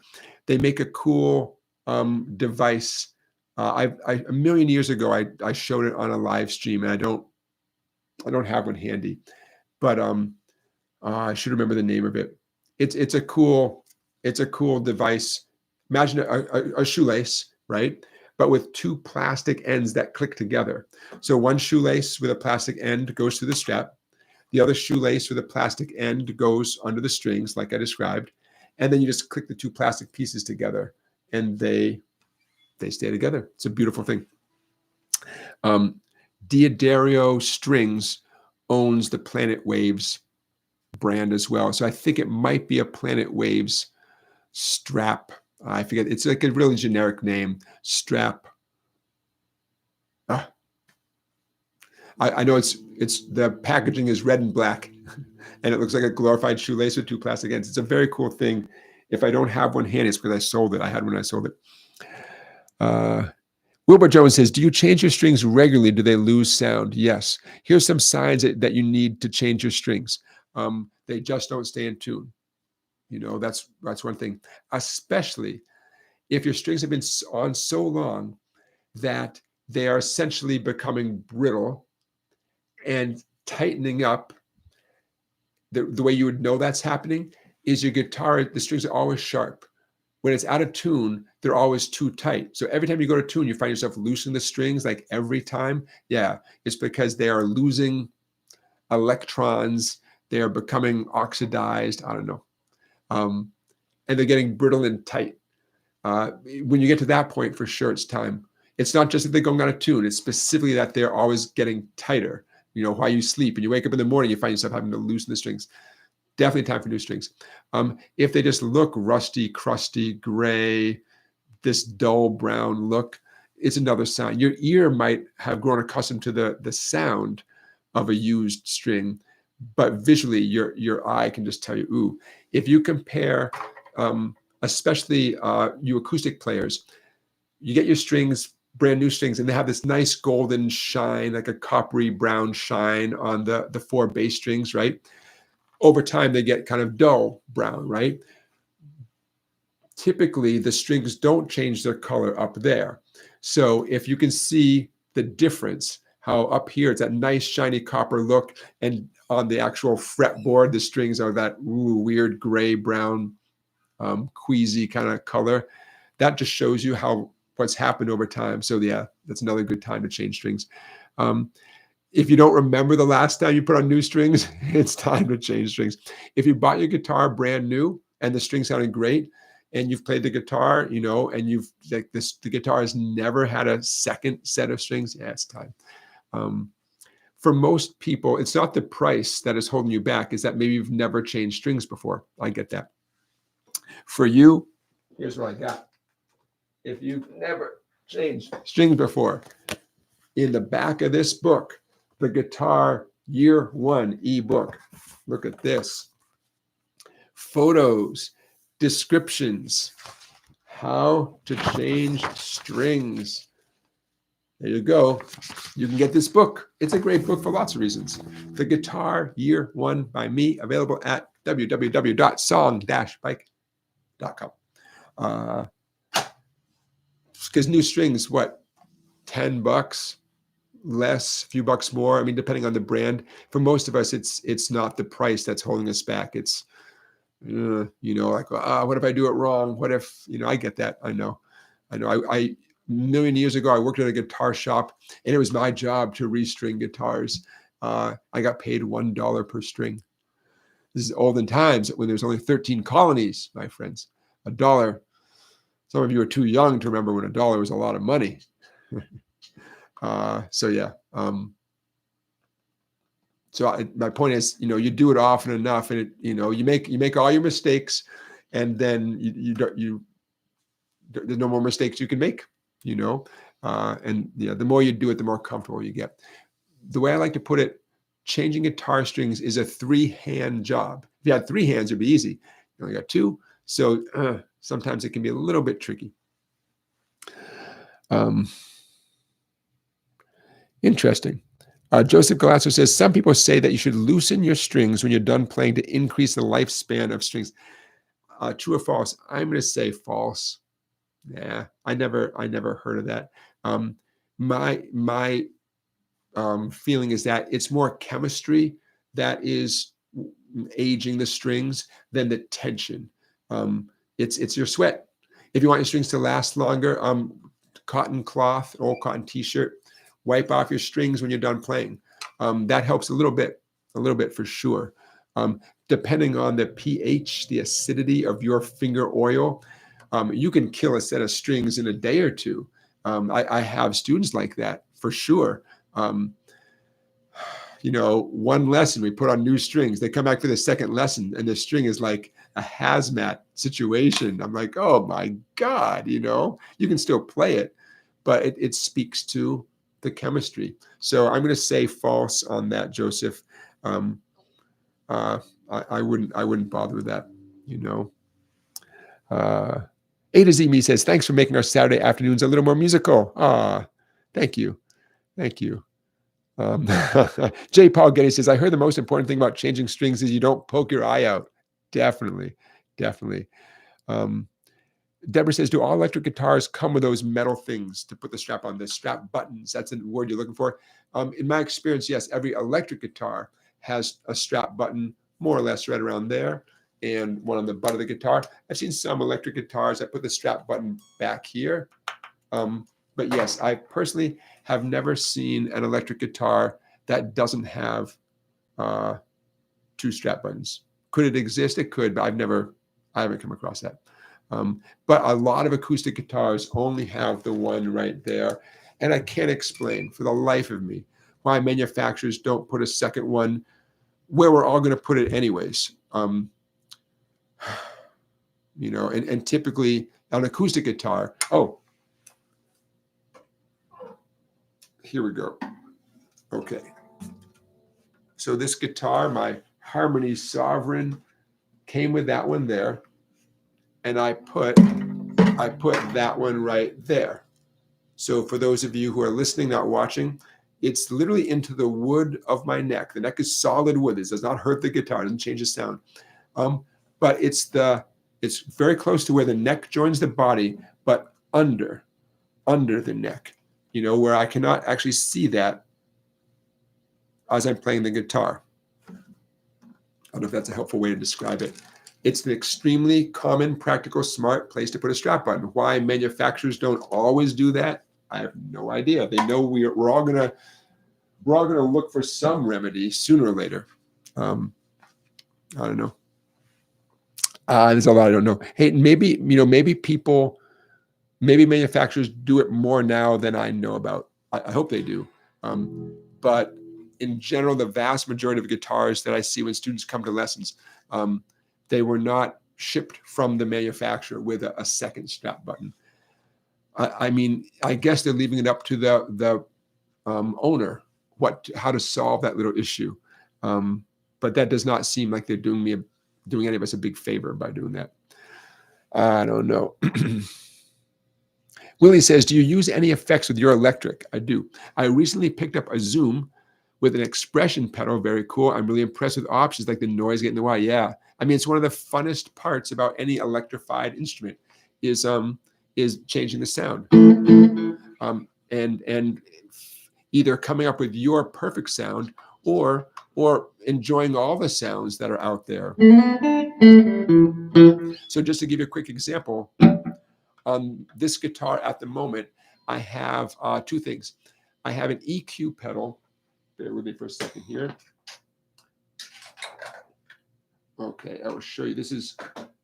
They make a cool device. A million years ago, I showed it on a live stream, and I don't have one handy, but I should remember the name of it. It's a cool device. Imagine a shoelace, right? But with two plastic ends that click together. So one shoelace with a plastic end goes through the strap. The other shoelace with a plastic end goes under the strings, like I described. And then you just click the two plastic pieces together, and they stay together. It's a beautiful thing. D'Addario Strings owns the Planet Waves brand as well. So I think it might be a Planet Waves strap. I forget. It's like a really generic name. Strap. I know it's the packaging is red and black, and it looks like a glorified shoelace with two plastic ends. It's a very cool thing. If I don't have one handy, it's because I sold it. I had one, I sold it. Wilbur Jones says, do you change your strings regularly? Do they lose sound? Yes. Here's some signs that you need to change your strings. They just don't stay in tune. That's one thing, especially if your strings have been on so long that they are essentially becoming brittle and tightening up. The way you would know that's happening is your guitar, the strings are always sharp. When it's out of tune, they're always too tight. So every time you go to tune, you find yourself loosening the strings, like every time. Yeah, it's because they are losing electrons. They are becoming oxidized. I don't know. And they're getting brittle and tight. When you get to that point, for sure, it's time. It's not just that they're going out of tune. It's specifically that they're always getting tighter. While you sleep and you wake up in the morning, you find yourself having to loosen the strings. Definitely time for new strings. If they just look rusty, crusty, gray, this dull brown look, it's another sign. Your ear might have grown accustomed to the sound of a used string, but visually your eye can just tell you, ooh. If you compare, especially you acoustic players, you get your strings, brand new strings, and they have this nice golden shine, like a coppery brown shine on the four bass strings, right? Over time, they get kind of dull brown, right? Typically, the strings don't change their color up there. So if you can see the difference, how up here it's that nice shiny copper look, and on the actual fretboard, the strings are that weird gray brown, queasy kind of color. That just shows you what's happened over time. So yeah, that's another good time to change strings. If you don't remember the last time you put on new strings, it's time to change strings. If you bought your guitar brand new and the strings sounded great, and you've played the guitar, and the guitar has never had a second set of strings, yeah, it's time. For most people, it's not the price that is holding you back, is that maybe you've never changed strings before. I get that. For you, here's what I got. If you've never changed strings before, in the back of this book, the Guitar Year One ebook, look at this. Photos, descriptions, how to change strings. There you go. You can get this book. It's a great book for lots of reasons. The Guitar Year One by me, available at www.song-bike.com. Because new strings, what, $10? Less, a few bucks more. I mean, depending on the brand. For most of us, it's not the price that's holding us back. It's, like, what if I do it wrong? What if, I get that. I know. A million years ago, I worked at a guitar shop, and it was my job to restring guitars. I got paid $1 per string. This is olden times when there's only 13 colonies, my friends. $1. Some of you are too young to remember when $1 was a lot of money. So yeah. My point is, you do it often enough, and you make all your mistakes, and then there's no more mistakes you can make. And the more you do it, the more comfortable you get. The way I like to put it, changing guitar strings is a 3-hand job. If you had 3 hands, it'd be easy. You only got 2, so sometimes it can be a little bit tricky. Interesting. Joseph Galasso says, some people say that you should loosen your strings when you're done playing to increase the lifespan of strings. True or false? I'm going to say false. Yeah, I never heard of that. My feeling is that it's more chemistry that is aging the strings than the tension. It's your sweat. If you want your strings to last longer, cotton cloth, old cotton t-shirt, wipe off your strings when you're done playing. That helps a little bit for sure. Depending on the pH, the acidity of your finger oil, you can kill a set of strings in a day or two. I have students like that for sure. one lesson, we put on new strings. They come back for the second lesson, and the string is like a hazmat situation. I'm like, oh my God, you can still play it, but it speaks to the chemistry. So I'm going to say false on that, Joseph. I wouldn't bother with that, A to Z Me says, thanks for making our Saturday afternoons a little more musical. Thank you. Thank you. J. Paul Getty says, I heard the most important thing about changing strings is you don't poke your eye out. Definitely. Deborah says, do all electric guitars come with those metal things to put the strap on? The strap buttons, that's the word you're looking for. In my experience, yes, every electric guitar has a strap button more or less right around there and one on the butt of the guitar. I've seen some electric guitars that put the strap button back here. But yes, I personally have never seen an electric guitar that doesn't have two strap buttons. Could it exist? It could, but I haven't come across that. But a lot of acoustic guitars only have the one right there. And I can't explain for the life of me why manufacturers don't put a second one where we're all going to put it anyways. And typically on acoustic guitar, here we go. Okay. So this guitar, my Harmony Sovereign, came with that one there. And I put that one right there. So for those of you who are listening, not watching, it's literally into the wood of my neck. The neck is solid wood. This does not hurt the guitar. It doesn't change the sound. But it's very close to where the neck joins the body, but under the neck, where I cannot actually see that as I'm playing the guitar. I don't know if that's a helpful way to describe it. It's an extremely common, practical, smart place to put a strap button. Why manufacturers don't always do that, I have no idea. They know we're all gonna look for some remedy sooner or later. I don't know. There's a lot I don't know. Hey, maybe manufacturers do it more now than I know about. I hope they do. But in general, the vast majority of guitars that I see when students come to lessons, they were not shipped from the manufacturer with a second strap button. I guess they're leaving it up to the owner how to solve that little issue. But that does not seem like they're doing any of us a big favor by doing that. I don't know. Willie says, do you use any effects with your electric? I do. I recently picked up a Zoom with an expression pedal. Very cool. I'm really impressed with options like the noise getting in the way. Yeah. It's one of the funnest parts about any electrified instrument is changing the sound. And either coming up with your perfect sound or enjoying all the sounds that are out there. So just to give you a quick example, on this guitar at the moment, I have two things. I have an EQ pedal. Bear with me for a second here. Okay, I will show you. This is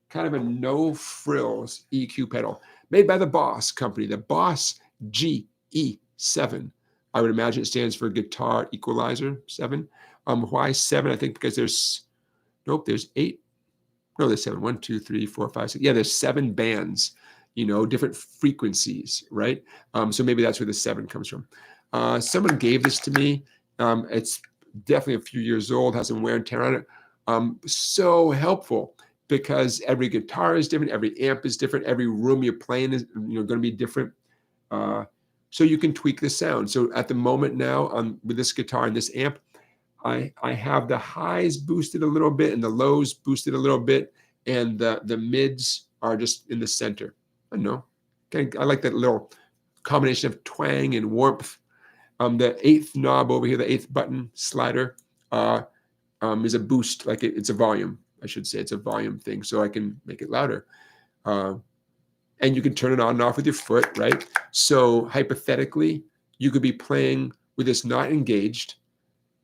kind of a no frills EQ pedal made by the Boss company, the Boss GE7. I would imagine it stands for Guitar Equalizer 7. Why 7? I think because there's 8. No, there's 7. 1, 2, 3, 4, 5, 6. Yeah, there's 7 bands, different frequencies, right? So maybe that's where the 7 comes from. Someone gave this to me. It's definitely a few years old, has some wear and tear on it. So helpful because every guitar is different, every amp is different, every room you're playing is going to be different. So you can tweak the sound. So at the moment now, with this guitar and this amp, I have the highs boosted a little bit and the lows boosted a little bit, and the mids are just in the center. I know. I like that little combination of twang and warmth. The 8th knob over here, the 8th button slider, is a boost, like it's a volume, I should say. It's a volume thing, so I can make it louder. And you can turn it on and off with your foot, right? So hypothetically, you could be playing with this not engaged,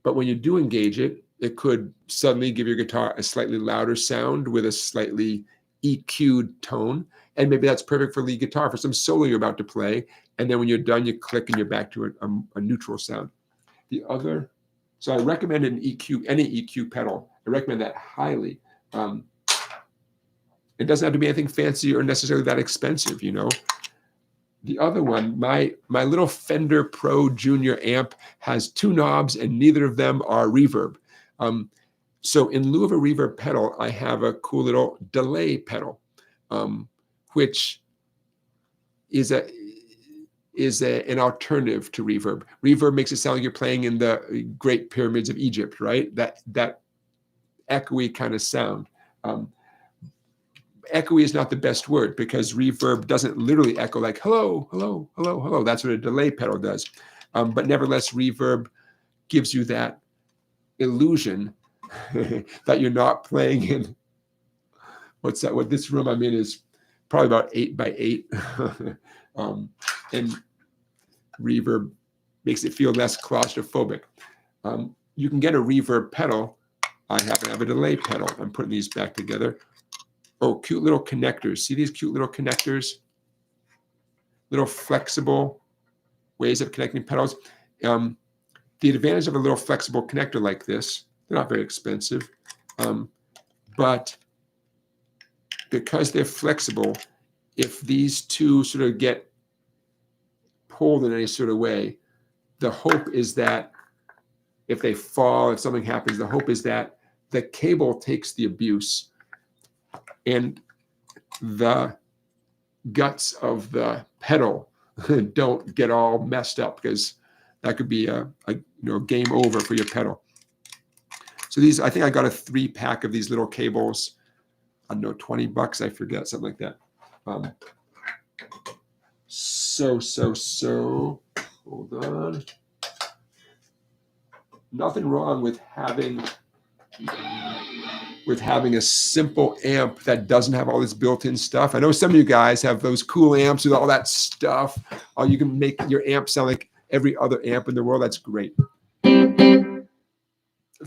but when you do engage it, it could suddenly give your guitar a slightly louder sound with a slightly EQ'd tone. And maybe that's perfect for lead guitar, for some solo you're about to play. And then when you're done, you click and you're back to a neutral sound. The other So I recommend an EQ, any EQ pedal. I recommend that highly. It doesn't have to be anything fancy or necessarily that expensive, you know. The other one, my little Fender Pro Junior amp has 2 knobs and neither of them are reverb. So in lieu of a reverb pedal, I have a cool little delay pedal, which is an alternative to reverb. Reverb makes it sound like you're playing in the Great Pyramids of Egypt, right? That echoey kind of sound. Echoey is not the best word because reverb doesn't literally echo like hello, hello, hello, hello. That's what a delay pedal does. But nevertheless, reverb gives you that illusion that you're not playing in, what's that? What this room I'm in is probably about 8 by 8. And reverb makes it feel less claustrophobic. You can get a reverb pedal. I happen to have a delay pedal. I'm putting these back together. Oh, cute little connectors. See these cute little connectors? Little flexible ways of connecting pedals. The advantage of a little flexible connector like this, they're not very expensive, but because they're flexible, if these two sort of get pulled in any sort of way, the hope is that if they fall, if something happens, the hope is that the cable takes the abuse and the guts of the pedal don't get all messed up, because that could be a game over for your pedal. So these, I think I got a 3-pack of these little cables. I don't know, $20, I forget, something like that. So hold on. Nothing wrong with having a simple amp that doesn't have all this built-in stuff. I know some of you guys have those cool amps with all that stuff. Oh, you can make your amp sound like every other amp in the world. That's great.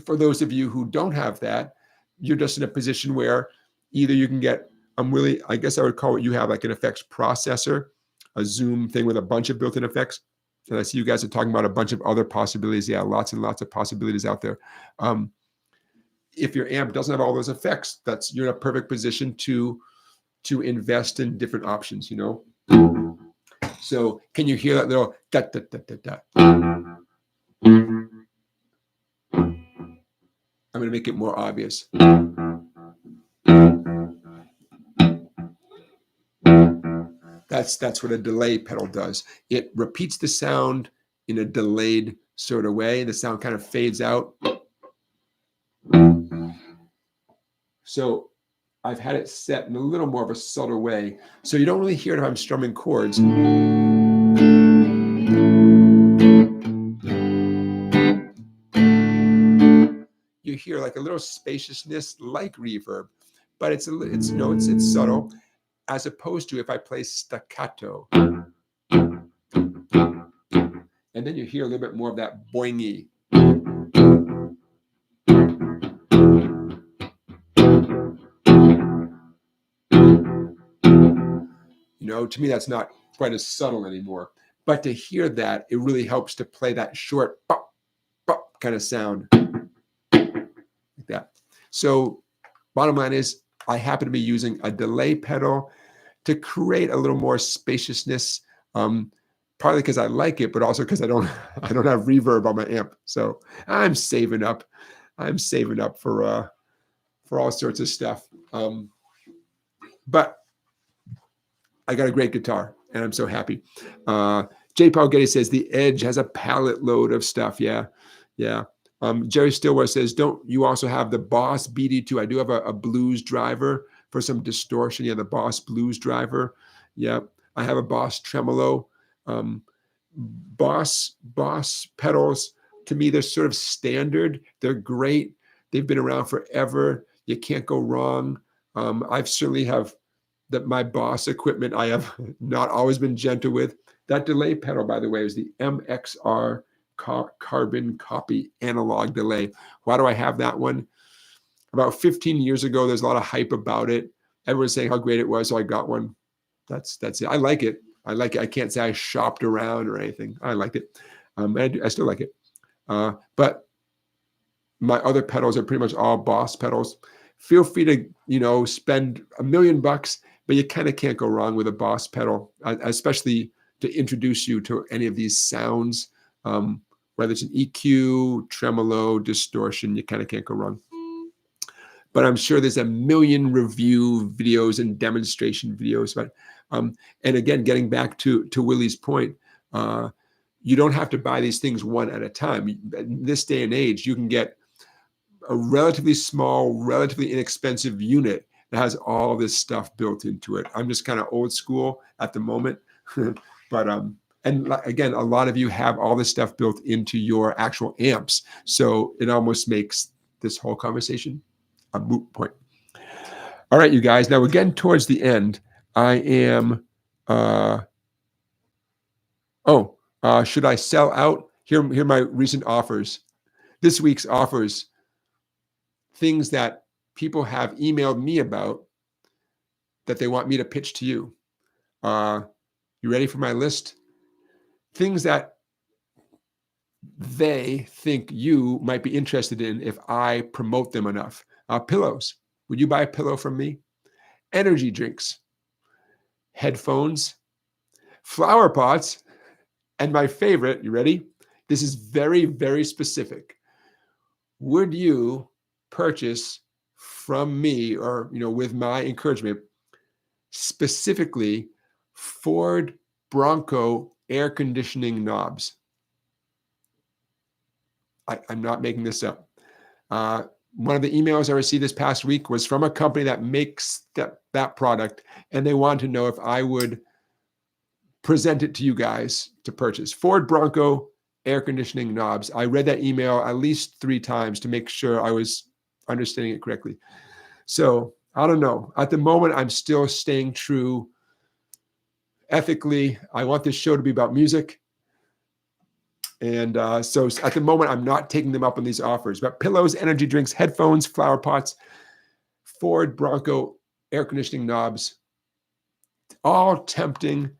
For those of you who don't have that, you're just in a position where either you can get, I guess I would call what you have like an effects processor, a Zoom thing with a bunch of built-in effects. And I see you guys are talking about a bunch of other possibilities. Yeah, lots and lots of possibilities out there. If your amp doesn't have all those effects, you're in a perfect position to invest in different options, you know. So can you hear that little da da da da da? I'm going to make it more obvious. That's what a delay pedal does. It repeats the sound in a delayed sort of way. The sound kind of fades out. So I've had it set in a little more of a subtle way. So you don't really hear it if I'm strumming chords. You hear like a little spaciousness like reverb, but it's subtle, as opposed to if I play staccato. And then you hear a little bit more of that boingy. You know, to me, that's not quite as subtle anymore. But to hear that, it really helps to play that short pop, pop kind of sound. Like that. So bottom line is, I happen to be using a delay pedal to create a little more spaciousness, partly because I like it, but also because I don't have reverb on my amp. So I'm saving up for all sorts of stuff. But I got a great guitar, and I'm so happy. J. Paul Getty says the Edge has a pallet load of stuff. Yeah. Jerry Stillwell says, don't you also have the Boss BD2? I do have a blues driver for some distortion. Yeah, the Boss blues driver. Yeah, I have a Boss tremolo. Boss pedals, to me, they're sort of standard. They're great. They've been around forever. You can't go wrong. I've certainly have my Boss equipment I have not always been gentle with. That delay pedal, by the way, is the MXR carbon copy analog delay. Why do I have that one? About 15 years ago, there's a lot of hype about it. Everyone's saying how great it was, so I got one. That's it. I like it. I can't say I shopped around or anything. I liked it. I still like it. But My other pedals are pretty much all Boss pedals. Feel free to, spend $1 million, but you kind of can't go wrong with a Boss pedal, especially to introduce you to any of these sounds, whether it's an EQ, tremolo, distortion, you kind of can't go wrong. But I'm sure there's a million review videos and demonstration videos. But and again, getting back to Willie's point, you don't have to buy these things one at a time. In this day and age, you can get a relatively small, relatively inexpensive unit that has all this stuff built into it. I'm just kind of old school at the moment, but and again, a lot of you have all this stuff built into your actual amps, so it almost makes this whole conversation a moot point. All right, you guys. Now we're getting towards the end. I am. Should I sell out? Here are my recent offers. This week's offers. Things that people have emailed me about that they want me to pitch to you. You ready for my list? Things that they think you might be interested in if I promote them enough. Pillows. Would you buy a pillow from me? Energy drinks. Headphones. Flower pots. And my favorite, you ready? This is very, very specific. Would you purchase from me or, with my encouragement, specifically Ford Bronco air conditioning knobs? I'm not making this up. One of the emails I received this past week was from a company that makes that product, and they wanted to know if I would present it to you guys to purchase. Ford Bronco air conditioning knobs. I read that email at least 3 times to make sure I was understanding it correctly. So I don't know. At the moment, I'm still staying true ethically. I want this show to be about music. And so at the moment, I'm not taking them up on these offers. But pillows, energy drinks, headphones, flower pots, Ford Bronco air conditioning knobs, all tempting.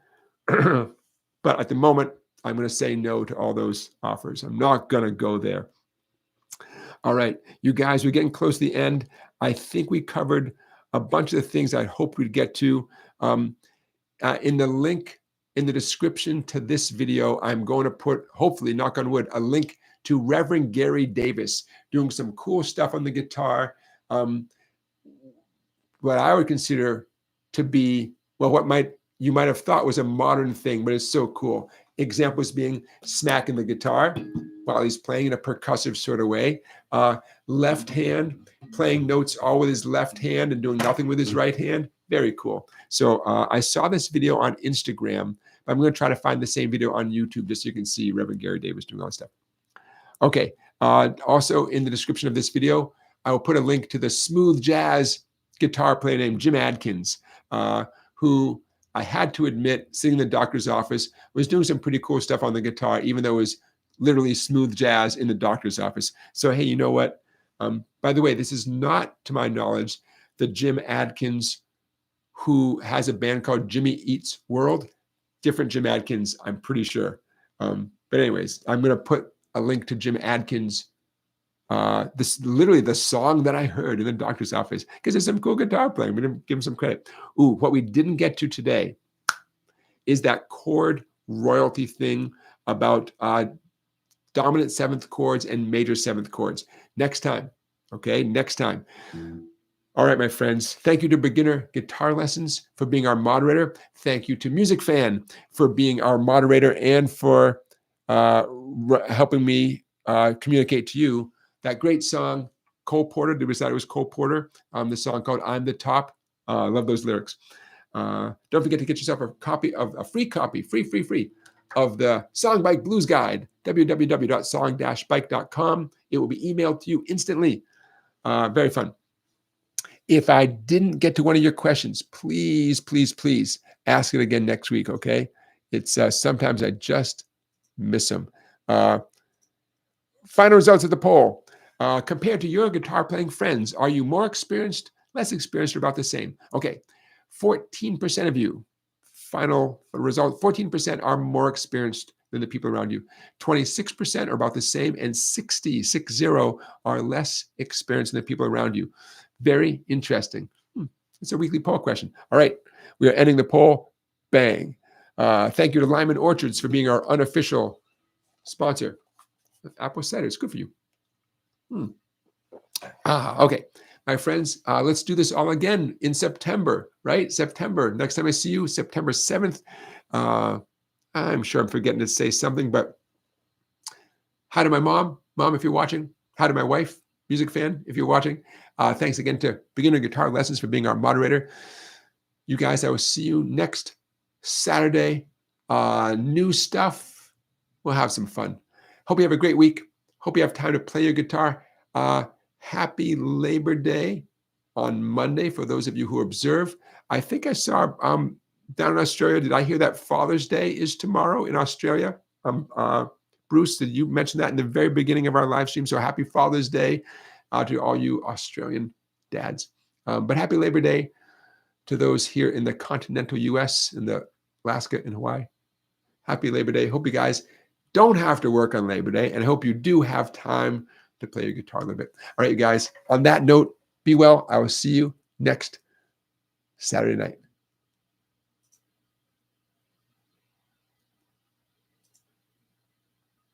But at the moment, I'm going to say no to all those offers. I'm not going to go there. All right, you guys, we're getting close to the end. I think we covered a bunch of the things I hoped we'd get to. In the link in the description to this video, I'm going to put, hopefully, knock on wood, a link to Reverend Gary Davis doing some cool stuff on the guitar. What I would consider to be, well, what you might have thought was a modern thing, but it's so cool. Examples being smacking the guitar while he's playing in a percussive sort of way. Left hand, playing notes all with his left hand and doing nothing with his right hand. Very cool. So I saw this video on Instagram, but I'm going to try to find the same video on YouTube just so you can see Reverend Gary Davis doing all this stuff. Okay. Also in the description of this video, I will put a link to the smooth jazz guitar player named Jim Adkins, who I had to admit, sitting in the doctor's office, was doing some pretty cool stuff on the guitar, even though it was literally smooth jazz in the doctor's office. So, hey, you know what? By the way, this is not, to my knowledge, the Jim Adkins who has a band called Jimmy Eats World. Different Jim Adkins, I'm pretty sure. But anyways, I'm going to put a link to Jim Adkins. This literally the song that I heard in the doctor's office, because there's some cool guitar playing. We're going to give him some credit. Ooh, what we didn't get to today is that chord royalty thing about dominant seventh chords and major seventh chords. Next time, okay? Next time. All right, my friends. Thank you to Beginner Guitar Lessons for being our moderator. Thank you to Music Fan for being our moderator and for helping me communicate to you that great song, Cole Porter. Did we decide it was Cole Porter? The song called "I'm the Top." I love those lyrics. Don't forget to get yourself a copy of a free copy, free of the SongBike Blues Guide, www.song-bike.com. It will be emailed to you instantly. Very fun. If I didn't get to one of your questions, please ask it again next week, okay? It's sometimes I just miss them. Final results of the poll. Compared to your guitar playing friends, are you more experienced, less experienced, or about the same? Okay, 14% of you, final result, 14% are more experienced than the people around you. 26% are about the same, and 60 are less experienced than the people around you. Very interesting. It's a weekly poll question. All right, we are ending the poll. Bang. Thank you to Lyman Orchards for being our unofficial sponsor. Apple cider, it's good for you. Okay, my friends, let's do this all again in September, right? September. Next time I see you, September 7th. I'm sure I'm forgetting to say something, but hi to my mom. Mom, if you're watching. Hi to my wife, music fan, if you're watching. Thanks again to Beginner Guitar Lessons for being our moderator. You guys, I will see you next Saturday. New stuff. We'll have some fun. Hope you have a great week. Hope you have time to play your guitar. Happy Labor Day on Monday for those of you who observe. I think I saw down in Australia, did I hear that Father's Day is tomorrow in Australia? Bruce, did you mention that in the very beginning of our live stream? So happy Father's Day to all you Australian dads. But happy Labor Day to those here in the continental U.S., in the Alaska and Hawaii. Happy Labor Day. Hope you guys don't have to work on Labor Day, and I hope you do have time to play your guitar a little bit. All right, you guys, on that note, be well. I will see you next Saturday night.